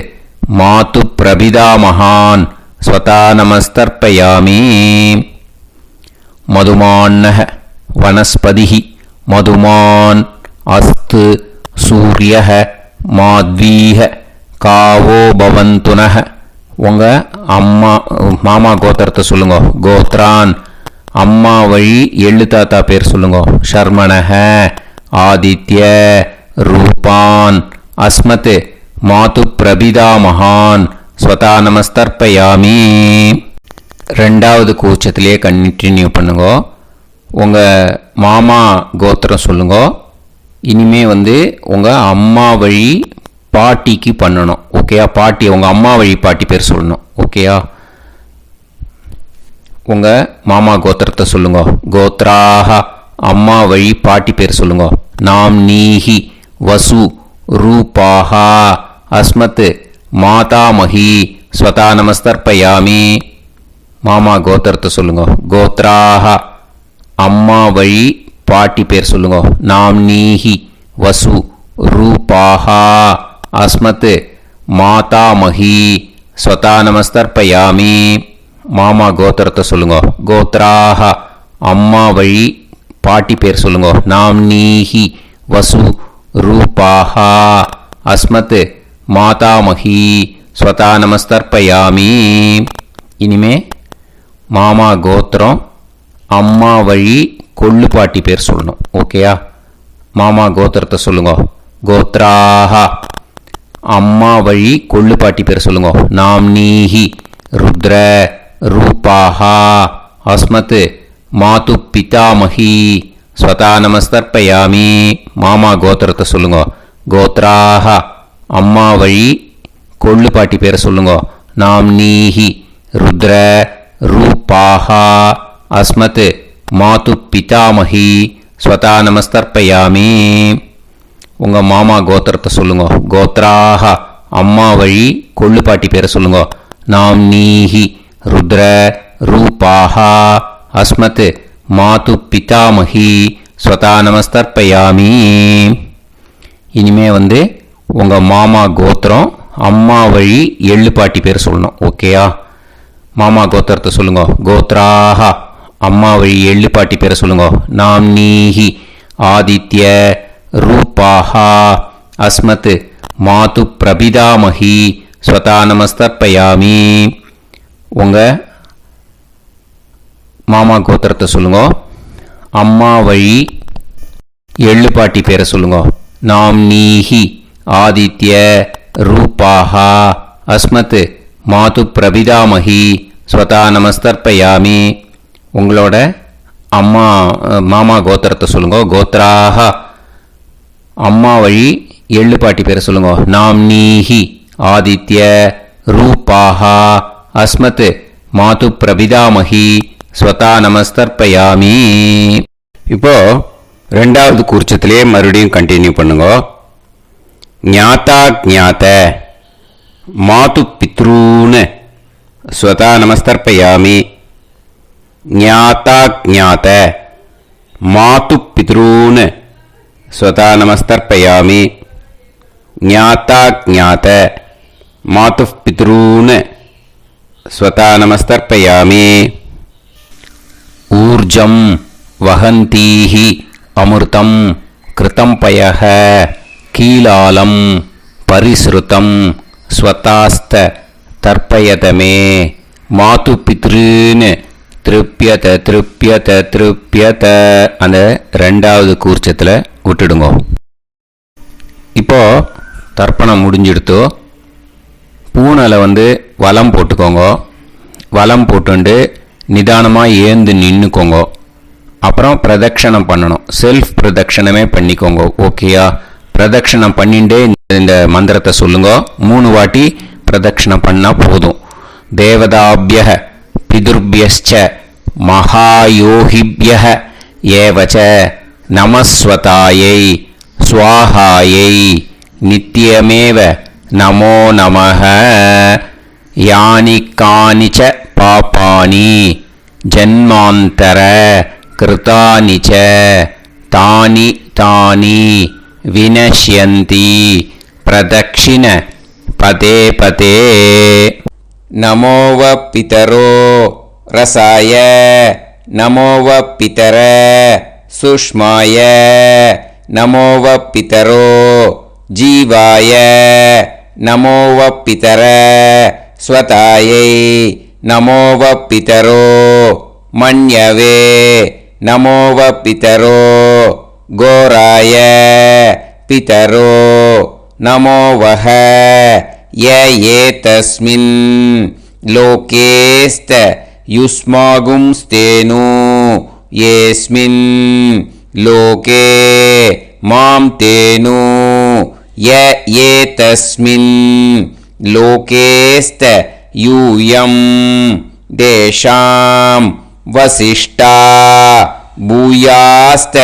S1: மாது பிரபிதாமகான் ஸ்வதா நமஸ்தர்ப்பயாமி. மதுமான்னஹ வனஸ்பதிஹி மதுமான் அஸ்து சூரியஹ மாத்வீஹ காவோ பவந்துனஹ. உங்கள் மாமா கோத்திரத்தை சொல்லுங்க. கோத்ரான் அம்மா வழி எள்ளு தாத்தா பேர் சொல்லுங்க. ஷர்மணஹ ஆதித்ய ரூபான் அஸ்மத் மாது பிரபிதாமகான் ஸ்வதா நமஸ்தர்ப்பயாமி. ரெண்டாவது கூச்சத்திலே கண்டினியூ பண்ணுங்க. உங்கள் மாமா கோத்திரம் சொல்லுங்க. இனிமே உங்கள் அம்மா வழி பாட்டிக்கு பண்ணணும். ஓகேயா? பாட்டி உங்கள் அம்மா வழி பாட்டி பேர் சொல்லணும். ஓகேயா? உங்கள் மாமா கோத்திரத்தை சொல்லுங்க. கோத்ராஹ அம்மா வழி பாட்டி பேர் சொல்லுங்க. நாம் நீஹி வசு ரூபாஹா அஸ்மத் மாதாமஹி ஸ்வதா நமஸ்தர்ப்பயாமி. மாமா கோத்திரத்தை சொல்லுங்க. கோத்ராஹ அம்மா வழி பாட்டி பேர் சொல்லுங்க. நாம் நீஹி வசு ரூபாஹா அஸ்மத் மாதாமஹி ஸ்வதா நமஸ்தர்ப்பயாமி. மாமா கோத்திரத்தை சொல்லுங்க. கோத்ராஹ அம்மா வழி பாட்டி பேர் சொல்லுங்க. நாம் நீஹி வசு ரூபாஹா அஸ்மத் மாதாமஹி ஸ்வதா நமஸ்தர்ப்பயாமி. இனிமே மாமா கோத்திரம் அம்மா வழி கொள்ளு பாட்டி பேர் சொல்லணும். ஓகேயா? மாமா கோத்திரத்தை சொல்லுங்க. கோத்ராஹ அம்மா வழி கொள்ளு பாட்டி பேர் சொல்லுங்க. நாம் நீஹி ருத்ர ரூபாஹா அஸ்மத் மாது பிதாமஹி ஸ்வதா நமஸ்தர்ப்பயாமி. மாமா கோத்திரத்தை சொல்லுங்க. கோத்ராஹ அம்மா வழி கொள்ளு பாட்டி பேர் சொல்லுங்க. நாம் நீஹி ருத்ர ரூபாஹா அஸ்மத் மாது பிதாமஹி ஸ்வதா நமஸ்தர்ப்பயாமி. உங்கள் மாமா கோத்திரத்தை சொல்லுங்க. கோத்ராஹ அம்மா வழி கொள்ளு பாட்டி பேரை சொல்லுங்க. நாம் நீஹி ருத்ர ரூபாஹா அஸ்மத் மாது பிதாமஹி ஸ்வதா நமஸ்தர்ப்பயாமி. இனிமே உங்கள் மாமா கோத்திரம் அம்மா வழி எள்ளு பாட்டி பேர் சொல்லணும். ஓகேயா? மாமா கோத்திரத்தை சொல்லுங்க. கோத்ராஹ அம்மா வழி எள்ளு பாட்டி பேரை சொல்லுங்க. நாம் நீஹி ஆதித்ய ரூபாஹா அஸ்மத் மாது பிரபிதாமஹி ஸ்வதா நமஸ்தர்ப்பயாமி. உங்கள் மாமா கோத்திரத்தை சொல்லுங்க. அம்மா வழி எள்ளு பாட்டி பேரை சொல்லுங்க. நாம் நீஹி ஆதித்ய ரூபாஹா அஸ்மத் மாது பிரபிதாமஹி ஸ்வதா நமஸ்தர்ப்பயாமி. உங்களோட மாமா கோத்திரத்தை சொல்லுங்க. கோத்ராஹ அம்மா வழி எள்ளு பாட்டி பேரை சொல்லுங்க. நாம் நீஹி ஆதித்ய ரூபாஹா அஸ்மத் மாது பிரபிதாமஹி ஸ்வதா நமஸ்தர்ப்பயாமி. இப்போ ரெண்டாவது கூர்ச்சத்திலே மறுபடியும் கண்டினியூ பண்ணுங்க. ஞாதா ஞாத மாது பித்ரூன் ஸ்வதா நமஸ்தர்ப்பயாமி. ஞாதா ஞாத மாது பித்ரூன் ஸ்வதா நமஸ்தர்ப்பயாமி. ஞாதா ஞாத மாது பித்ரூன் ஸ்வதா நமஸ்தர்ப்பயாமி. ஊர்ஜம் வஹந்தீஹி அமிர்தம் கிருதம் பயஹ கீலாலம் பரிஸ்ருதம் ஸ்வதாஸ்த தர்ப்பயதமே மாது பித்ருன்னு திருப்பியத திருப்பியத திருப்பியத. அந்த ரெண்டாவது கூர்ச்சத்தில் விட்டுடுங்க. இப்போ தர்ப்பணம் முடிஞ்சிடுத்தோ பூனலை வலம் போட்டுக்கோங்க. வலம் போட்டுண்டு நிதானமாக ஏந்து நின்றுக்கோங்க. அப்புறம் பிரதட்சணம் பண்ணணும். செல்ஃப் பிரதட்சணமே பண்ணிக்கோங்க. ஓகேயா? பிரதட்சணம் பண்ணிண்டே இந்த மந்திரத்தை சொல்லுங்க. 3 வாட்டி பிரதட்சணம் பண்ணால் போதும். தேவதாபிய பிதுர்பியஸ்ச மகாயோகிபிய ஏவச்ச நமஸ்வதாயை ஸ்வாஹாயை நித்யமேவ நமோ நமஹ. யானி கானிச்ச பாபானி ஜன்மாந்தர
S2: கிருதானி ச தானி தானி வினஷ்யந்தி பிரதக்ஷிண பதே பதே. நமோவ பிதரோ ரசாய நமோவ பிதர சுஷ்மாய நமோவ பிதரோ ஜீவாய நமோவ பிதர ஸ்வதாயை நமோவ பிதரோ மன்யவே நமோவ பிதரோ கோராய பிதரோ நமோவஹ ய ஏதஸ்மின் லோகேஸ்த யுஸ்மாகும்ஸ்தேனு ஏஸ்மின் லோகே மாம் தேனு ய ஏதஸ்மின் லோகேஸ்த யூயம் தேஷாம் வசிஷ்டா பூயாஸ்த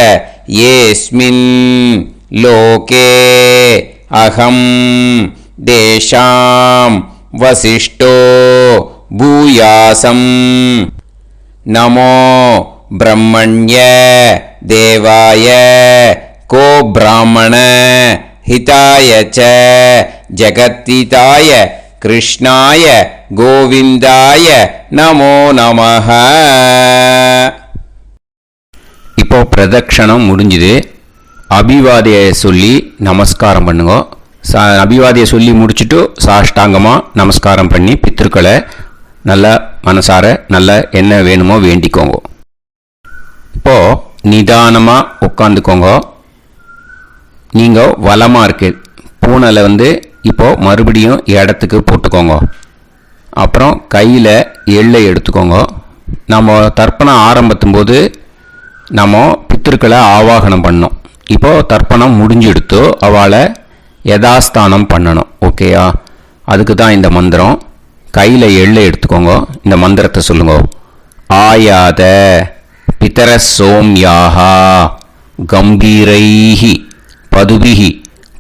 S2: ஏஸ்மின் லோகே அகம் தேஷாம் வசிஷ்டோ பூயாசம். நமோ பிரம்மண்ய தேவாய கோ பிராமண ஹிதாய ச ஜகத்திதாய கிருஷ்ணாய கோவிந்தாய நமோ நமஹ. இப்போ பிரதக்ஷணம் முடிஞ்சுது. அபிவாதியை சொல்லி நமஸ்காரம் பண்ணுங்க. அபிவாதியை சொல்லி முடிச்சுட்டு சாஷ்டாங்கமாக நமஸ்காரம் பண்ணி பித்ருக்களை நல்லா மனசார நல்லா என்ன வேணுமோ வேண்டிக்கோங்க. இப்போது நிதானமாக உட்காந்துக்கோங்க. நீங்கள் வலமாக இருக்கு பூனையில் இப்போது மறுபடியும் இடத்துக்கு போட்டுக்கோங்க. அப்புறம் கையில் எள்ளை எடுத்துக்கோங்க. நம்ம தர்ப்பணம் ஆரம்பித்தும் போது நம்ம பித்திருக்களை ஆவாகனம் பண்ணோம். இப்போது தர்ப்பணம் முடிஞ்செடுத்து அவளை யதாஸ்தானம் பண்ணணும். ஓகேயா? அதுக்கு தான் இந்த மந்திரம். கையில் எள்ளை எடுத்துக்கோங்க. இந்த மந்திரத்தை சொல்லுங்க. ஆயாத பிதர சோம்யாஹா கம்பீரைஹி பதுபிஹி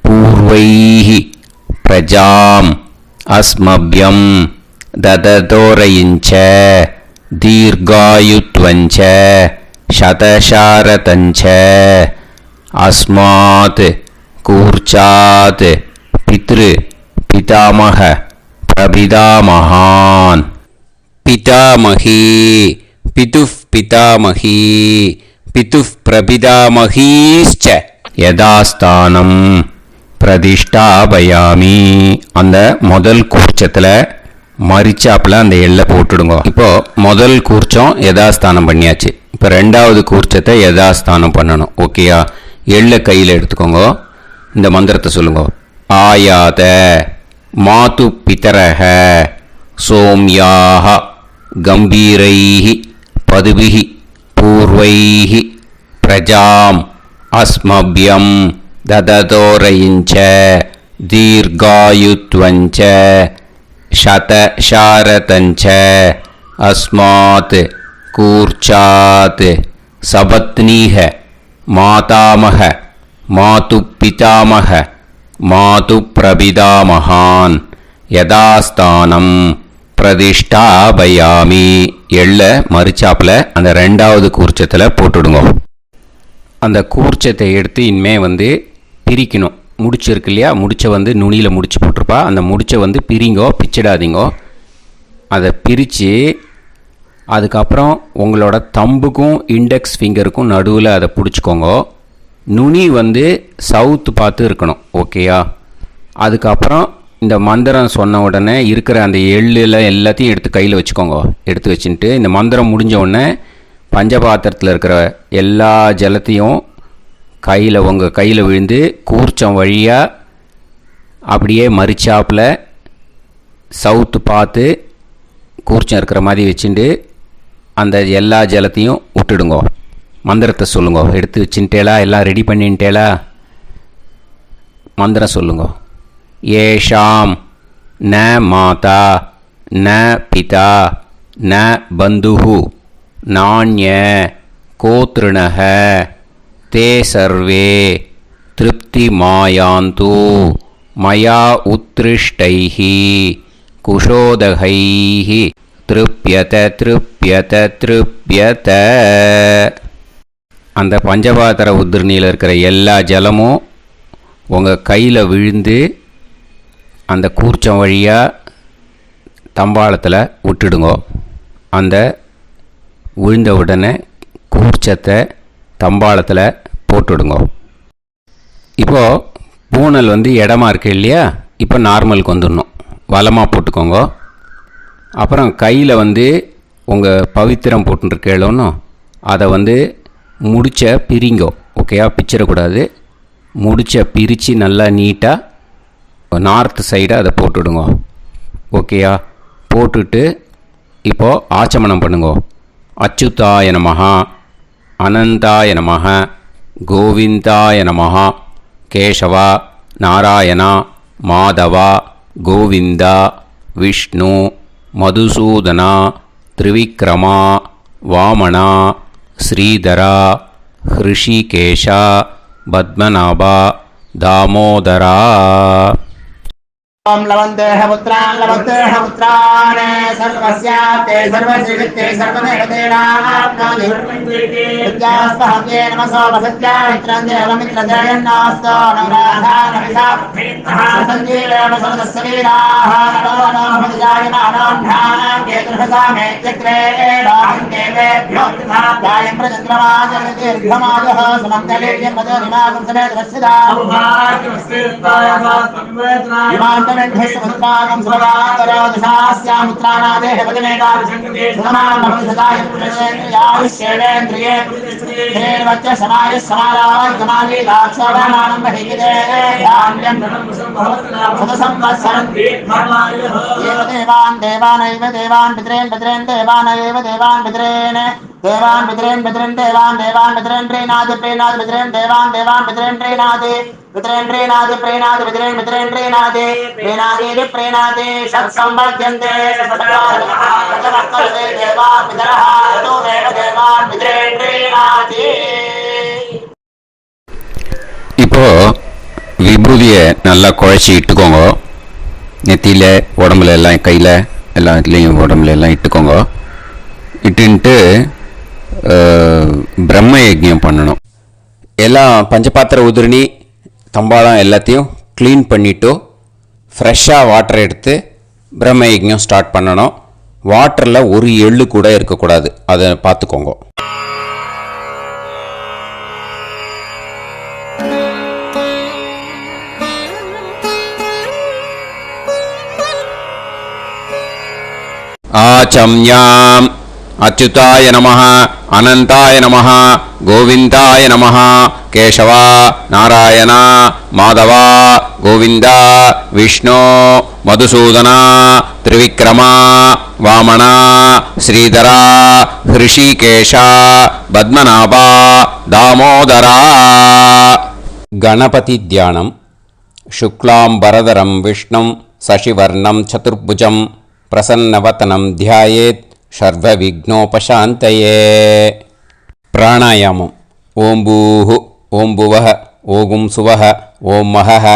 S2: பூர்வைஹி பிரஜாம் அஸ்மப்யம் தததோரயிஞ்ச தீர்காயுத்வஞ்ச சதசாரதஞ்ச அஸ்மாத் கூர்ச்சாத் பித்ரு பிதாமக பிரபிதாமகான் பிதாமகி பிதுஃப் பிதாமகி பிதுஃப் பிரபிதாமகீஷ்ச யதாஸ்தானம் பிரதிஷ்டாபயாமி. அந்த முதல் கூர்ச்சத்தில் மரிச்சாப்பில் அந்த எல்லை போட்டுடுங்க. இப்போது முதல் கூர்ச்சம் யதாஸ்தானம் பண்ணியாச்சு. இப்போ ரெண்டாவது கூர்ச்சத்தை யதாஸ்தானம் பண்ணணும். ஓகேயா? எள்ளை கையில் எடுத்துக்கோங்க. இந்த மந்திரத்தை சொல்லுங்க. ஆயாத மாது பிதரஹ சோம்யாஹ கம்பீரைஹி பதுபிஹி பூர்வைஹி பிரஜாம் அஸ்மப்யம் தததோரயிஞ்ச தீர்காயுத்வஞ்ச சதசாரதஞ்ச அஸ்மாத் கூர்ச்சாத் சபத்னீஹ மாதாமஹ மாது பிதாமஹ மாது பிரபிதாமகான் யதாஸ்தானம் பிரதிஷ்டாபயாமி. எள்ள மரிச்சாப்பில் அந்த ரெண்டாவது கூர்ச்சத்தில் போட்டுடுங்க. அந்த கூர்ச்சத்தை எடுத்து இனிமே பிரிக்கணும். முடிச்சிருக்கு இல்லையா? முடிச்சை நுனியில் முடிச்சு போட்டிருப்பா. அந்த முடிச்சை பிரிங்கோ, பிச்சிடாதீங்கோ. அதை பிரித்து அதுக்கப்புறம் உங்களோட தம்புக்கும் இண்டெக்ஸ் ஃபிங்கருக்கும் நடுவில் அதை பிடிச்சிக்கோங்க. நுனி சவுத்து பார்த்து இருக்கணும். ஓகேயா? அதுக்கப்புறம் இந்த மந்திரம் சொன்ன உடனே இருக்கிற அந்த எள்ளில் எல்லாத்தையும் எடுத்து கையில் வச்சுக்கோங்க. எடுத்து வச்சுட்டு இந்த மந்திரம் முடிஞ்ச உடனே பஞ்சபாத்திரத்தில் இருக்கிற எல்லா ஜலத்தையும் உங்கள் கையில் விழுந்து கூர்ச்சம் வழியாக அப்படியே மரிச்சாப்பில் சவுத்து பார்த்து கூர்ச்சம் இருக்கிற மாதிரி வச்சுட்டு அந்த எல்லா ஜலத்தையும் விட்டுடுங்க. மந்திரத்தை சொல்லுங்க. எடுத்து வச்சுட்டேலா? எல்லாம் ரெடி பண்ணிட்டேலா? மந்திரம் சொல்லுங்க. ஏஷாம் ந மாதா ந பிதா ந பந்துஹு நாண்ய கோத்ருணஹ தே சர்வே திருப்தி மாயாந்து மயா உத்ருஷ்டைஹி குஷோதகைஹி திருப்யத திருப்யத திருப்யத. அந்த பஞ்சபாத்திர உதிரணியில் இருக்கிற எல்லா ஜலமும் உங்கள் கையில் விழுந்து அந்த கூர்ச்சம் வழியாக தம்பாளத்தில் விட்டுடுங்கோ. அந்த விழுந்த உடனே கூர்ச்சத்தை தம்பாளத்தில் போட்டுடுங்கோ. இப்போது பூனல் இடமா இருக்கு இல்லையா, இப்போ நார்மலுக்கு வந்துடணும். வலமாக போட்டுக்கோங்க. அப்புறம் கையில் உங்கள் பவித்திரம் போட்டுருக்கேளோன்னு அதை முடிச்ச பிரிங்கோ. ஓகேயா, பிச்சிடக்கூடாது. முடிச்ச பிரித்து நல்லா நீட்டாக நார்த் சைடை அதை போட்டுவிடுங்க. ஓகேயா, போட்டுட்டு இப்போது ஆச்சமனம் பண்ணுங்க. அச்சுதாய நமஹ, அனந்தாய நமஹ, கோவிந்தாய நமஹ, கேசவா, நாராயணா, மாதவா, கோவிந்தா, விஷ்ணு, மதுசூதனா, திரிவிக்ரமா, வாமனா, ஸ்ரீதரா, ஹிருஷிகேஷா, பத்மநாபா, தாமோதரா.
S3: ओम लवन्तेह पुत्रान् लवन्तेह पुत्रान् सर्वस्याप्ते सर्वश्रीवित्ते सर्वदेवतेनाप्नोति विद्यास्पहव्ये नमसो वसत्यामित्रं देवमित्रजयन्नास्तो नवराधानविषाभ्येत्तः सञ्जीवेन सर्वस्वीराः नमो नमोऽभिजायमानोऽभ्यां केतुर्हसामेत्यग्रे देवेभ्यो ध्यायं प्रचन्द्रमाजनिर्घमाजः सुमङ्गलेर्यन्मदोनिमागं समेतरस्यदा इमान्तमेभ्यस्तमस्माकं सुभगान्तरोदशास्यामित्राणादेः वदनेताभिषङ्कृते सुमानभविषदाय पुरुषेन्द्रियायुष्येवेन्द्रिये वच्च समायः समारागमाली दाक्षोभामानं बहिगिदे धान्यं सदसंवत्सरं एव देवान् देवानैव देवान् पितॄन् पितॄन् देवानैव देवान् पितॄन् देवान् पितॄन् पितॄन् देवान् देवान् पितॄन् प्रीणाति प्रीणाति पितॄन् देवान् देवान् पितॄन् प्रीणाति पितॄन् प्रीणाति प्रीणाति पितॄन् पितॄन् प्रीणाति प्रीणाति प्रीणाति षट्संवर्ध्यन्ते सततवर्तते देवान् पितरः तो देव देवान् पितॄन् प्रीणाति.
S2: இப்போ விபூதியை நல்லா குழச்சி இட்டுக்கோங்க. நெத்தியில், உடம்புல எல்லாம், கையில் எல்லாம் இதுலேயும் உடம்புல எல்லாம் இட்டுக்கோங்க. இட்டுன்ட்டு பிரம்ம யஜ்ஞம் பண்ணணும். எல்லாம் பஞ்சபாத்திர உதிரணி தம்பாளம் எல்லாத்தையும் க்ளீன் பண்ணிவிட்டு ஃப்ரெஷ்ஷாக வாட்டர் எடுத்து பிரம்ம யஜ்ஞம் ஸ்டார்ட் பண்ணணும். வாட்டரில் ஒரு எள்ளு கூட இருக்கக்கூடாது, அதை பார்த்துக்கோங்க. ஆச்சம்யாம் அச்சுதாய நமஹ, அனந்தாய நமஹ, கோவிந்தாய நமஹ, கேசவா, நாராயணா, மாதவா, கோவிந்தா, விஷ்ணு, மதுசூதனா, திரிவிக்ரமா, வாமனா, ஸ்ரீதரா, ஹிருஷிகேஷா, பத்மநாபா, தாமோதரா. கணபதி தியானம். சுக்லாம்பரதரம் விஷ்ணும் சசிவர்ணம் சதுர்புஜம் பிரசன்னவதனம் தியாயேத் சர்வவிக்னோபசாந்தயே. பிராணாயாமம். ஓம் பூஹு, ஓம் புவஹ, ஓகும் சுவஹ, ஓம் மஹஹ,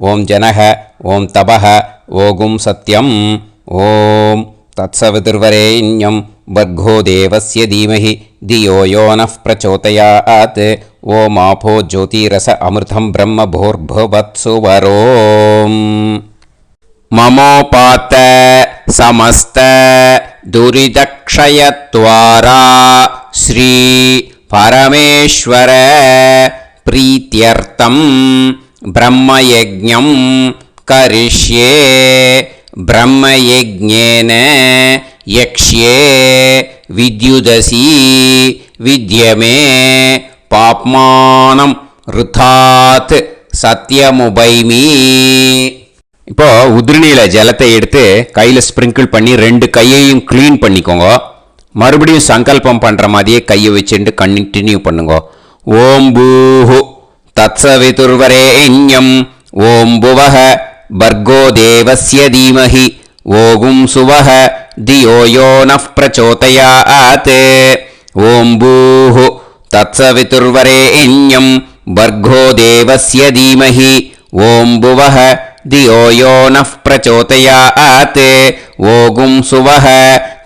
S2: ஓம் ஜனஹ, ஓம் தபஹ, ஓகும் சத்யம். ஓம் தத்சவிதுர்வரேண்யம் வர்கோ தேவஸ்ய தீமஹி தியோ யோ நः பிரச்சோதயாத். ஓம் ஆபோ ஜோதிரச அமிர்தம் பிரம்ம भूर्भुवत्सुवरोम्. ममोपात समस्त दुरितक्षयत्वारा श्री परमेश्वर प्रीत्यर्थं ब्रह्मयज्ञं करिष्ये. ब्रह्मयज्ञेन यक्ष्ये विद्युदसि विद्यमे पाप्मानं ऋथात् सत्यमुपैमि. இப்போ உதிரணியில் ஜலத்தை எடுத்து கையில் ஸ்ப்ரிங்கிள் பண்ணி 2 கையையும் க்ளீன் பண்ணிக்கோங்க. மறுபடியும் சங்கல்பம் பண்ணுற மாதிரியே கையை வச்சுட்டு கண்டினியூ பண்ணுங்க. ஓம் பூஹு தத்சவிதுர்வரேண்யம் ஓம் புவஹ பர்கோ தேவஸ்ய தீமஹி ஓகும் சுவஹ தியோ யோ நः பிரச்சோதயாத். ஓம் பூஹு தத்சவிதுர்வரேண்யம் பர்கோ தேவஸ்ய தீமஹி ஓம் புவஹ தியோ யோ நः பிரச்சோதயாத். ஓகும் சுவஹ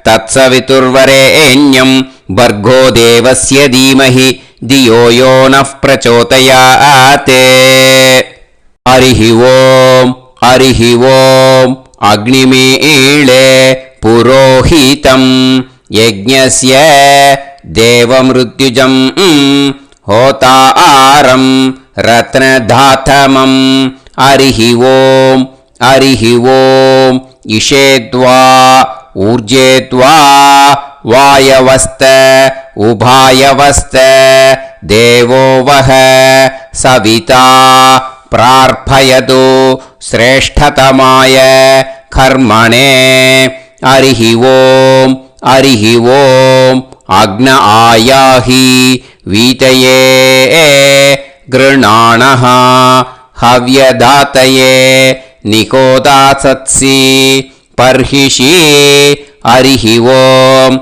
S2: தத்சவிதுர்வரேண்யம் பர்கோ தேவஸ்ய தீமஹி धियो यो नः प्रचोदयात् हरिः ओम् अग्निमीळे पुरोहितं यज्ञस्य देवमृत्युजं होतारं रत्नधातमं हरिः ओम् इषेद्वा ऊर्जेद्वा वायवस्त उभायवस्त देवो वः सविता प्रार्थयतु श्रेष्ठतमाय कर्मणे हरिः ओम् अग्न आयाहि वीतये गृणाणः हव्यदातये निकोदासत्सि पर्हिषि हरिः ओम्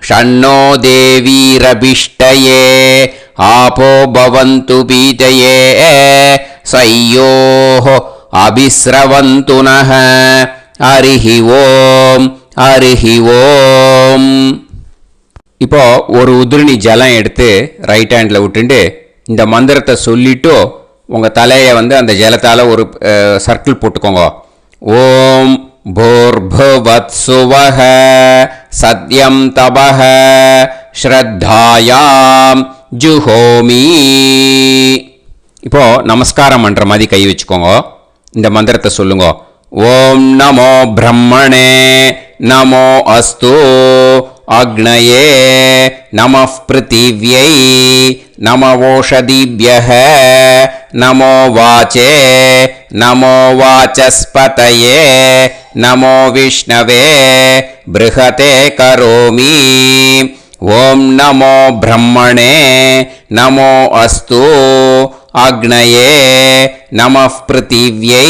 S2: षण्णो देवीरभिष्टये आपो भवन्तु पीतये सयोः अभिस्रवन्तु नः हरिः ओम् இப்போ ஒரு உதிரணி ஜலம் எடுத்து ரைட் ஹேண்டில் விட்டுட்டு இந்த மந்திரத்தை சொல்லிட்டு உங்கள் தலையை வந்து அந்த ஜலத்தால் ஒரு சர்க்கிள் போட்டுக்கோங்க. ஓம் भूर्भुवत्सुवः सत्यं तपः ஸ்ரத்தாயாம் ஜுஹோமி. இப்போ நமஸ்காரம் பண்ணுற மாதிரி கை வச்சுக்கோங்க. இந்த மந்திரத்தை சொல்லுங்க. ஓம் நமோ பிரம்மணே நமோ அஸ்து அக்னயே நமः பிருத்திவ்யை நமோ ஓஷதிभ्यः நமோ வாச்சே நமோ வாசஸ்பதயே நமோ விஷ்ணவே ப்ருஹதே கரோமி. ஓம் நமோ பிரம்மணே நமோ அஸ்து அக்னயே நமः பிருத்திவ்யை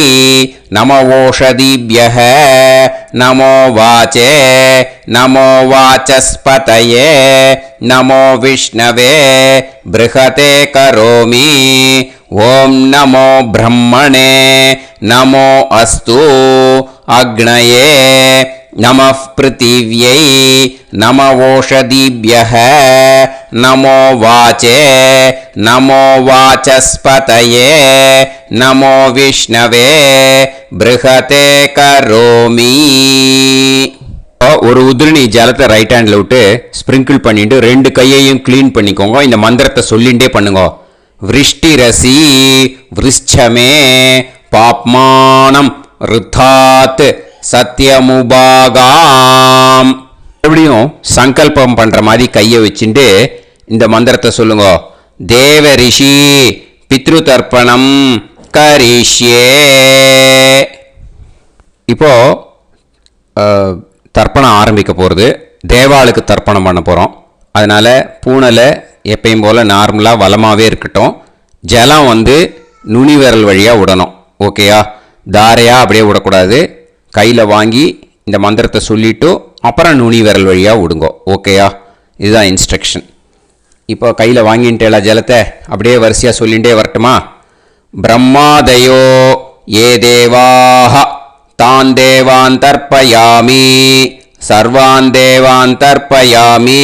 S2: நமோ ஓஷதிभ्यः நமோ வாச்சே நமோ வாசஸ்பதயே நமோ விஷ்ணவே ப்ருஹதே கரோமி. ஓம் நமோ பிரம்மணே நமோ அஸ்து அக்னயே நமः பிருத்திவ்யை நமோ ஓஷதிभ्यः நமோ வாச்சே நமோ வாசஸ்பதயே நமோ விஷ்ணவே ப்ருஹதே கரோமி. ஒரு உதிரணி ஜலத்தை ரைட் ஹேண்டில் விட்டு ஸ்ப்ரிங்கிள் பண்ணிட்டு ரெண்டு கையையும் க்ளீன் பண்ணிக்கோங்க. இந்த மந்திரத்தை சொல்லிகிட்டே பண்ணுங்க. விருஷ்டிரசி விருஷ்சமே பாப்மானம் ருத்தாத் சத்யமுபாகாம். எப்படியும் சங்கல்பம் பண்ற மாதிரி கையை வச்சுட்டு இந்த மந்திரத்தை சொல்லுங்க. தேவ ரிஷி பித்ரு தர்ப்பணம் கரிஷ்யே. இப்போ தர்ப்பணம் ஆரம்பிக்க போகிறது. தேவாளுக்கு தர்ப்பணம் பண்ண போகிறோம். அதனால் பூனலை எப்பயும் போல் நார்மலாக வளமாகவே இருக்கட்டும். ஜலம் வந்து நுனி விரல் வழியாக விடணும். ஓகேயா? தாரையாக அப்படியே விடக்கூடாது. கையில் வாங்கி இந்த மந்திரத்தை சொல்லிவிட்டு அப்புறம் நுனி விரல் வழியாக விடுங்கோ. ஓகேயா? இதுதான் இன்ஸ்ட்ரக்ஷன். இப்போ கையில் வாங்கிட்டேல ஜலத்தை அப்படியே வரிசையாக சொல்லிகிட்டே வரட்டுமா? பிரம்மாதயோ ஏ தேவாஹ தான் தேவான் தர்ப்பயாமி சர்வான் தேவான் தர்ப்பயாமி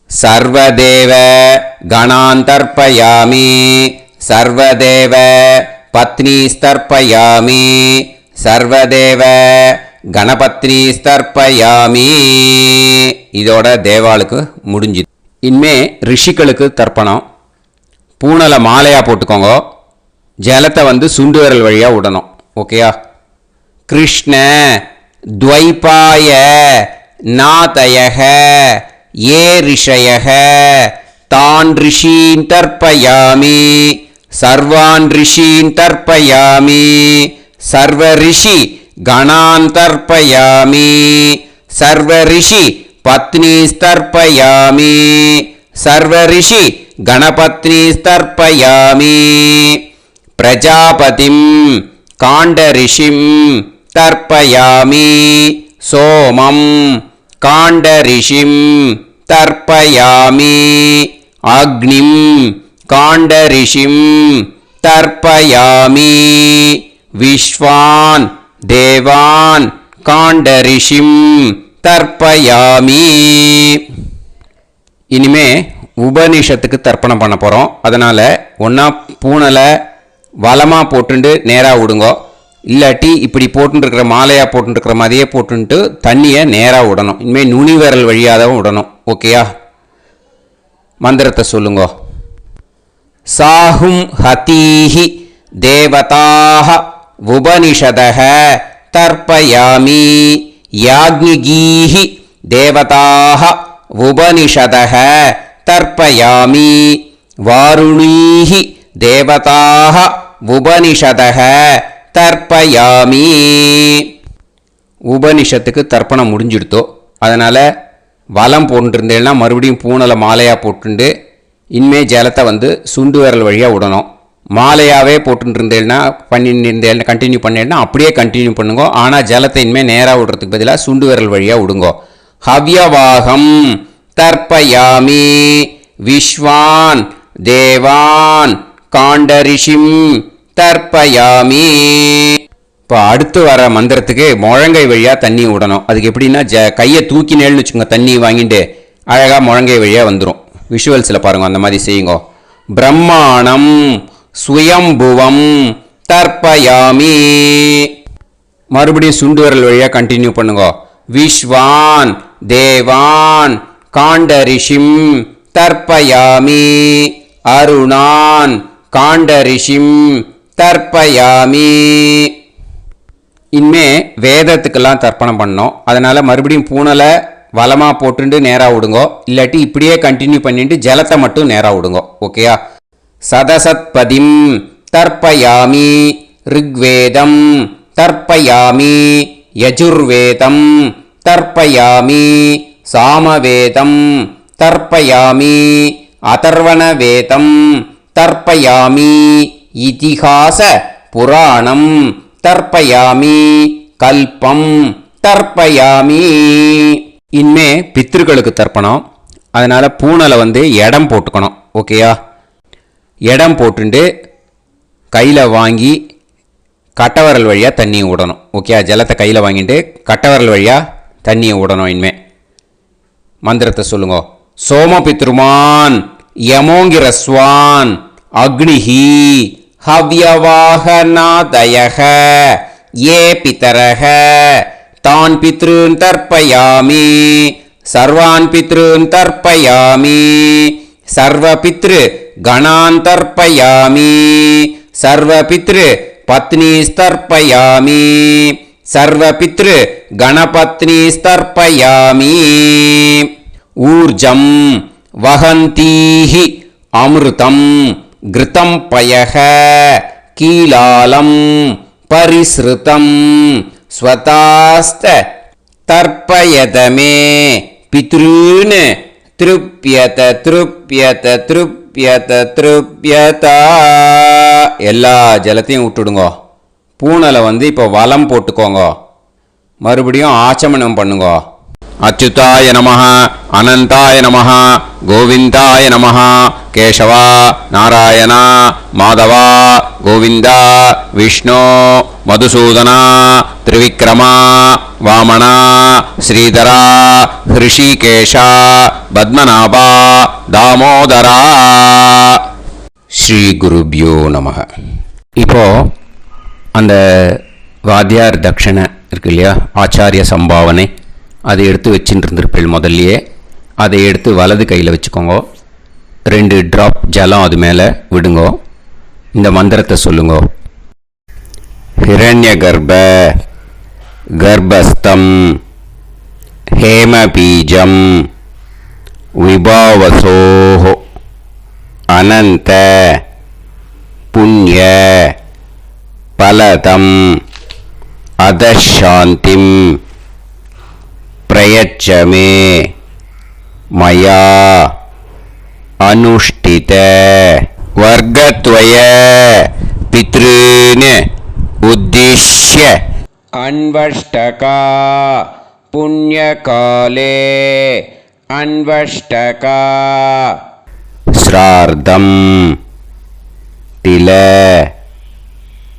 S2: சர்வதேவ கணான் தர்ப்பயாமி சர்வதேவ பத்னீஸ்தர்ப்பயாமி சர்வதேவ கணபத்னி ஸ்தர்ப்பயாமி. இதோட தேவாளுக்கு முடிஞ்சு. இனிமே ரிஷிகளுக்கு தர்ப்பணம். பூனலை மாலையாக போட்டுக்கோங்க. ஜலத்தை வந்து சுண்டு விரல் வழியாக விடணும். ஓகேயா? கிருஷ்ண துவைபாய நாதயக ஏ ரிஷயக தான் ரிஷீன் தர்ப்பயாமி சர்வான் ரிஷீன் தர்ப்பயாமி சர்வ ரிஷி கணான் தர்ப்பயாமி சர்வ ரிஷி பத்னீஸ்தர்ப்பயாமி சர்வ ரிஷி கணபத்னீஸ்தர்ப்பயாமி பிரஜாபதிம் காண்டரிஷிம் தர்ப்பயாமி சோமம் காண்டரிஷிம் தர்ப்பயாமி அக்னிம் காண்டரிஷிம் தர்ப்பயாமி விஸ்வான் தேவான் காண்டரிஷிம் தர்ப்பயாமி. இனிமே உபநிஷத்துக்கு தர்ப்பணம் பண்ண போகிறோம். அதனால் ஒன்றா பூனலை வலமாக போட்டுண்டு நேராக விடுங்கோ, இல்லாட்டி இப்படி போட்டுருக்கிற மாலையாக போட்டுருக்கிற மாதிரியே போட்டுன்ட்டு தண்ணியை நேராக விடணும். இனிமேல் நுனி விரல் வழியாக தான் விடணும். ஓகேயா? மந்திரத்தை சொல்லுங்கோ. சாஹும் ஹதீஹி தேவதாக உபனிஷதக தர்ப்பயாமி யாக்ஞிகீஹி தேவதாக உபனிஷதக தர்ப்பயாமி வாருணீஹி தேவதாக உபனிஷதக தர்ப்பயாமி. உபனிஷத்துக்கு தர்ப்பணம் முடிஞ்சிடுத்தோ, அதனால் வலம் போட்டுருந்தேன்னா மறுபடியும் பூனலை மாலையாக போட்டுண்டு இனிமே ஜலத்தை வந்து சுண்டு விரல் வழியாக விடணும். மாலையாகவே போட்டுருந்தேன்னா பண்ணிருந்தேன் கண்டினியூ பண்ணேன்னா அப்படியே கண்டினியூ பண்ணுங்க. ஆனால் ஜலத்தை இனிமேல் நேராக விடுறதுக்கு பதிலாக சுண்டு விரல் வழியாக விடுங்கோ. ஹவ்யவாகம் தர்ப்பயாமி விஸ்வான் தேவான் காண்டரிஷிம் தர்ப்பயாமி. இப்போ அடுத்து வர மந்திரத்துக்கு முழங்கை வழியாக தண்ணி விடணும். அதுக்கு எப்படின்னா கையை தூக்கினேன்னு வச்சுக்கோங்க, தண்ணி வாங்கிட்டு அழகாக முழங்கை வழியாக வந்துடும். விஷுவல்ஸில் பாருங்கள், அந்த மாதிரி செய்யுங்கோ. பிரம்மாணம் சுயம்புவம் தர்ப்பயாமி. மறுபடியும் சுண்டு விரல் வழியாக கண்டினியூ பண்ணுங்க. விஸ்வான் தேவான் காண்டரிஷிம் தர்ப்பயாமி அருணான் காண்டரிஷிம் தர்ப்பயாமி. இனிமே வேதத்துக்கெல்லாம் தர்ப்பணம் பண்ணோம். அதனால் மறுபடியும் பூனலை வலமாக போட்டுட்டு நேராக விடுங்கோ, இல்லாட்டி இப்படியே கண்டினியூ பண்ணிட்டு ஜலத்தை மட்டும் நேராக விடுங்கோ. ஓகேயா? சதசத்பதிம் தர்ப்பயாமி ரிக்வேதம் தர்ப்பயாமி யஜுர்வேதம் தர்ப்பயாமி சாமவேதம் தர்ப்பயாமி அதர்வணவேதம் தர்ப்பயாமி இதிஹாச புராணம் தர்ப்பயாமி கல்பம் தர்ப்பயாமி. இனிமே பித்ருக்களுக்கு தர்ப்பணம். அதனால் பூனலை வந்து இடம் போட்டுக்கணும். ஓகேயா? இடம் போட்டுண்டு கையில் வாங்கி கட்டவரல் வழியாக தண்ணியை விடணும். ஓகே? ஜலத்தை கையில் வாங்கிட்டு கட்டவரல் வழியாக தண்ணியை விடணும். இனிமே மந்திரத்தை சொல்லுங்க. சோமபித்ருமான் யமோங்கிரஸ்வான் அக்னிஹி ஹவ்யவாகநாதயக ஏ பிதரக தான் பித்ருன் தர்ப்பயாமி சர்வான் பித்ருன் தர்ப்பயாமி சர்வபித்ரு கணான் தர்ப்பயாமி சர்வபித்ரு பத்னிஸ்தர்ப்பயாமி சர்வபித்ரு கணபத்னிஸ்தர்ப்பயாமி. ஊர்ஜம் வஹந்தீஹி அமிர்தம் கிருதம் பயக கீலாலம் பரிஸ்ருதம் ஸ்வதாஸ்த தர்ப்பயதமே பித்ருன் திருப்யத திருப்யத திருப்யத திருப்யதா. எல்லா ஜலத்தையும் விட்டுடுங்கோ. பூனலை வந்து இப்போ வலம் போட்டுக்கோங்க. மறுபடியும் ஆச்சமனம் பண்ணுங்க. அச்சுதாய நமஹ அனந்தாய நமஹ கோவிந்தாய நமஹ கேசவா நாராயணா மாதவா கோவிந்தா விஷ்ணு மதுசூதனா திரிவிக்ரமா வாமனா ஸ்ரீதரா ஹிருஷிகேஷா பத்மநாபா தாமோதரா. ஸ்ரீ குருப்யோ நமஹ. இப்போ அந்த வாத்தியார் தட்சணை இருக்கு இல்லையா, ஆச்சாரிய சம்பாவனை, அதை எடுத்து வச்சுட்டு இருந்திருப்பேன் முதல்லையே. அதை எடுத்து வலது கையில் வச்சுக்கோங்க. 2 ட்ராப் ஜலம் அது மேலே விடுங்கோ. இந்த மந்திரத்தை சொல்லுங்கோ. ஹிரண்ய கர்ப்ப கர்ப்பஸ்தம் ஹேமபீஜம் விபாவசோஹோ அனந்த புண்ணிய பலதம் அதசாந்திம் பிரயச்சமே மயா அனுஷ்டித வர்க்கத்வய பித்ருன் உத்திஷ்ய அன்வஷ்டகா புண்ணியகாலே அன்வஷ்டகா ஸ்ரார்த்தம் தில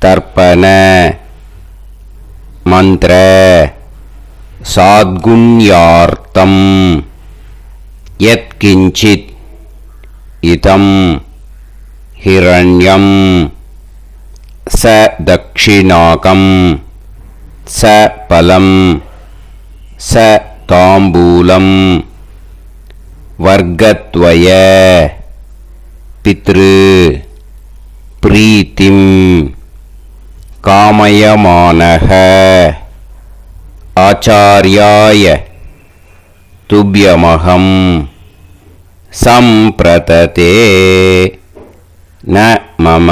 S2: தர்ப்பண மந்திர சாத்குண்யார்த்தம் யத்கிஞ்சித் இதம் ஹிரண்யம் ச தக்ஷிணாகம் ச பலம் ச தாம்பூலம் வர்க்கத்வய பித்ரு பிரீத்திம் காமயமானஹ ஆச்சார்யாய துப்யமகம் சம்பிரததே ந மம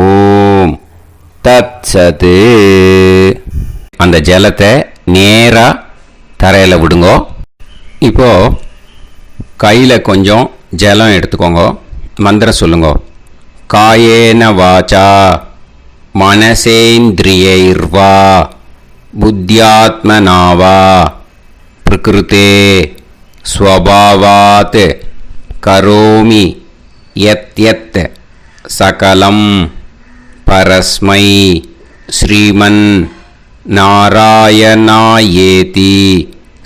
S2: ஓம் தத்சத். அந்த ஜலத்தை நேராக தரையில் விடுங்கோ. இப்போது கையில் கொஞ்சம் ஜலம் எடுத்துக்கோங்க. மந்திரம் சொல்லுங்க. காயேன வாச்சா மனசேந்திரியைர்வா புத்தியாத்மனாவா பிரகிருதே ஸ்வபாவாத் கரோமி யத் யத் சகலம் பரஸ்மை ஸ்ரீமன் நாராயணாயேதி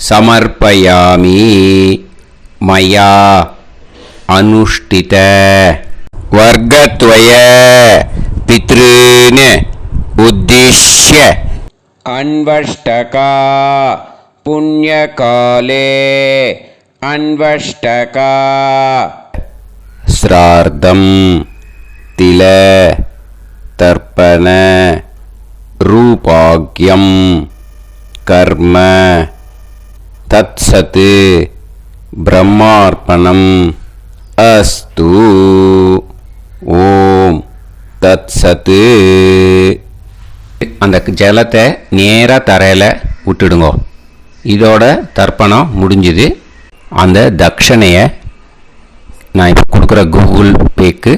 S2: சமர்ப்பயாமி மயா அனுஷ்டித வர்க்கத்வய பித்ருன் உத்திஷ்ய அன்வஷ்டகா புண்ணியகாலே அன்வஷ்டகா ஸ்ரார்த்தம் தில தர்ப்பண ரூபாக்யம் கர்ம தத்சத் பிரம்மார்ப்பணம் அஸ்து. ஓம் தத்சத். அந்த ஜலத்தை நேராக தரையில் விட்டுடுங்க. இதோட தர்ப்பணம் முடிஞ்சுது. அந்த தட்சணையை நான் இப்போ கொடுக்குற கூகுள் பேக்கு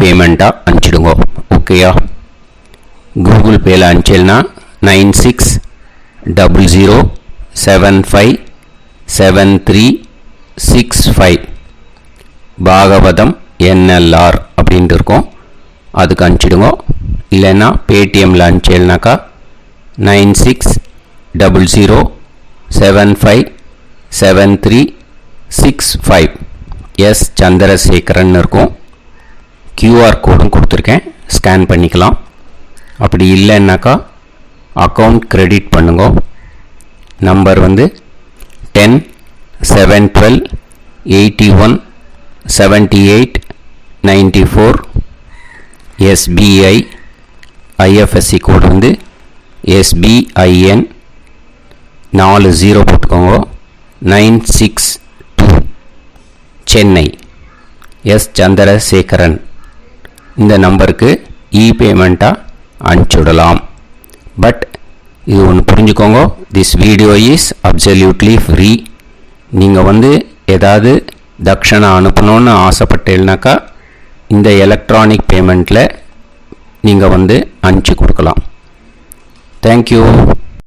S2: பேமெண்ட்டாக அனுப்பிச்சிடுங்க. ஓகேயா? கூகுள் பேயில் அனுப்பிச்சல்னா 9600757365 பாகவதம் NLR அப்படின்ட்டு இருக்கும். அதுக்கு அனுப்பிச்சிடுங்க. இல்லைன்னா பேடிஎம்மில் அனுப்பிச்சல்னாக்கா 9600757365 எஸ் சந்திரசேகரன் இருக்கும். QR கோடும் கொடுத்துருக்கேன், ஸ்கேன் பண்ணிக்கலாம். அப்படி இல்லைன்னாக்கா அக்கௌண்ட் கிரெடிட் பண்ணுங்க. நம்பர் வந்து 10-7-12-81-78-94. SBI IFSC கோடு வந்து SBIN 40 போட்டுக்கோங்க. 962 சென்னை. எஸ் சந்திரசேகரன். இந்த நம்பருக்கு பேமெண்ட்டாக அனுப்பிச்சுடலாம். பட் இது ஒன்று புரிஞ்சுக்கோங்க, this video is absolutely free. நீங்கள் வந்து ஏதாவது தட்சணை அனுப்பணுன்னு ஆசைப்பட்டேன்னாக்கா இந்த எலக்ட்ரானிக் பேமெண்ட்டில் நீங்கள் வந்து அனுப்பிச்சி கொடுக்கலாம். தேங்க்யூ.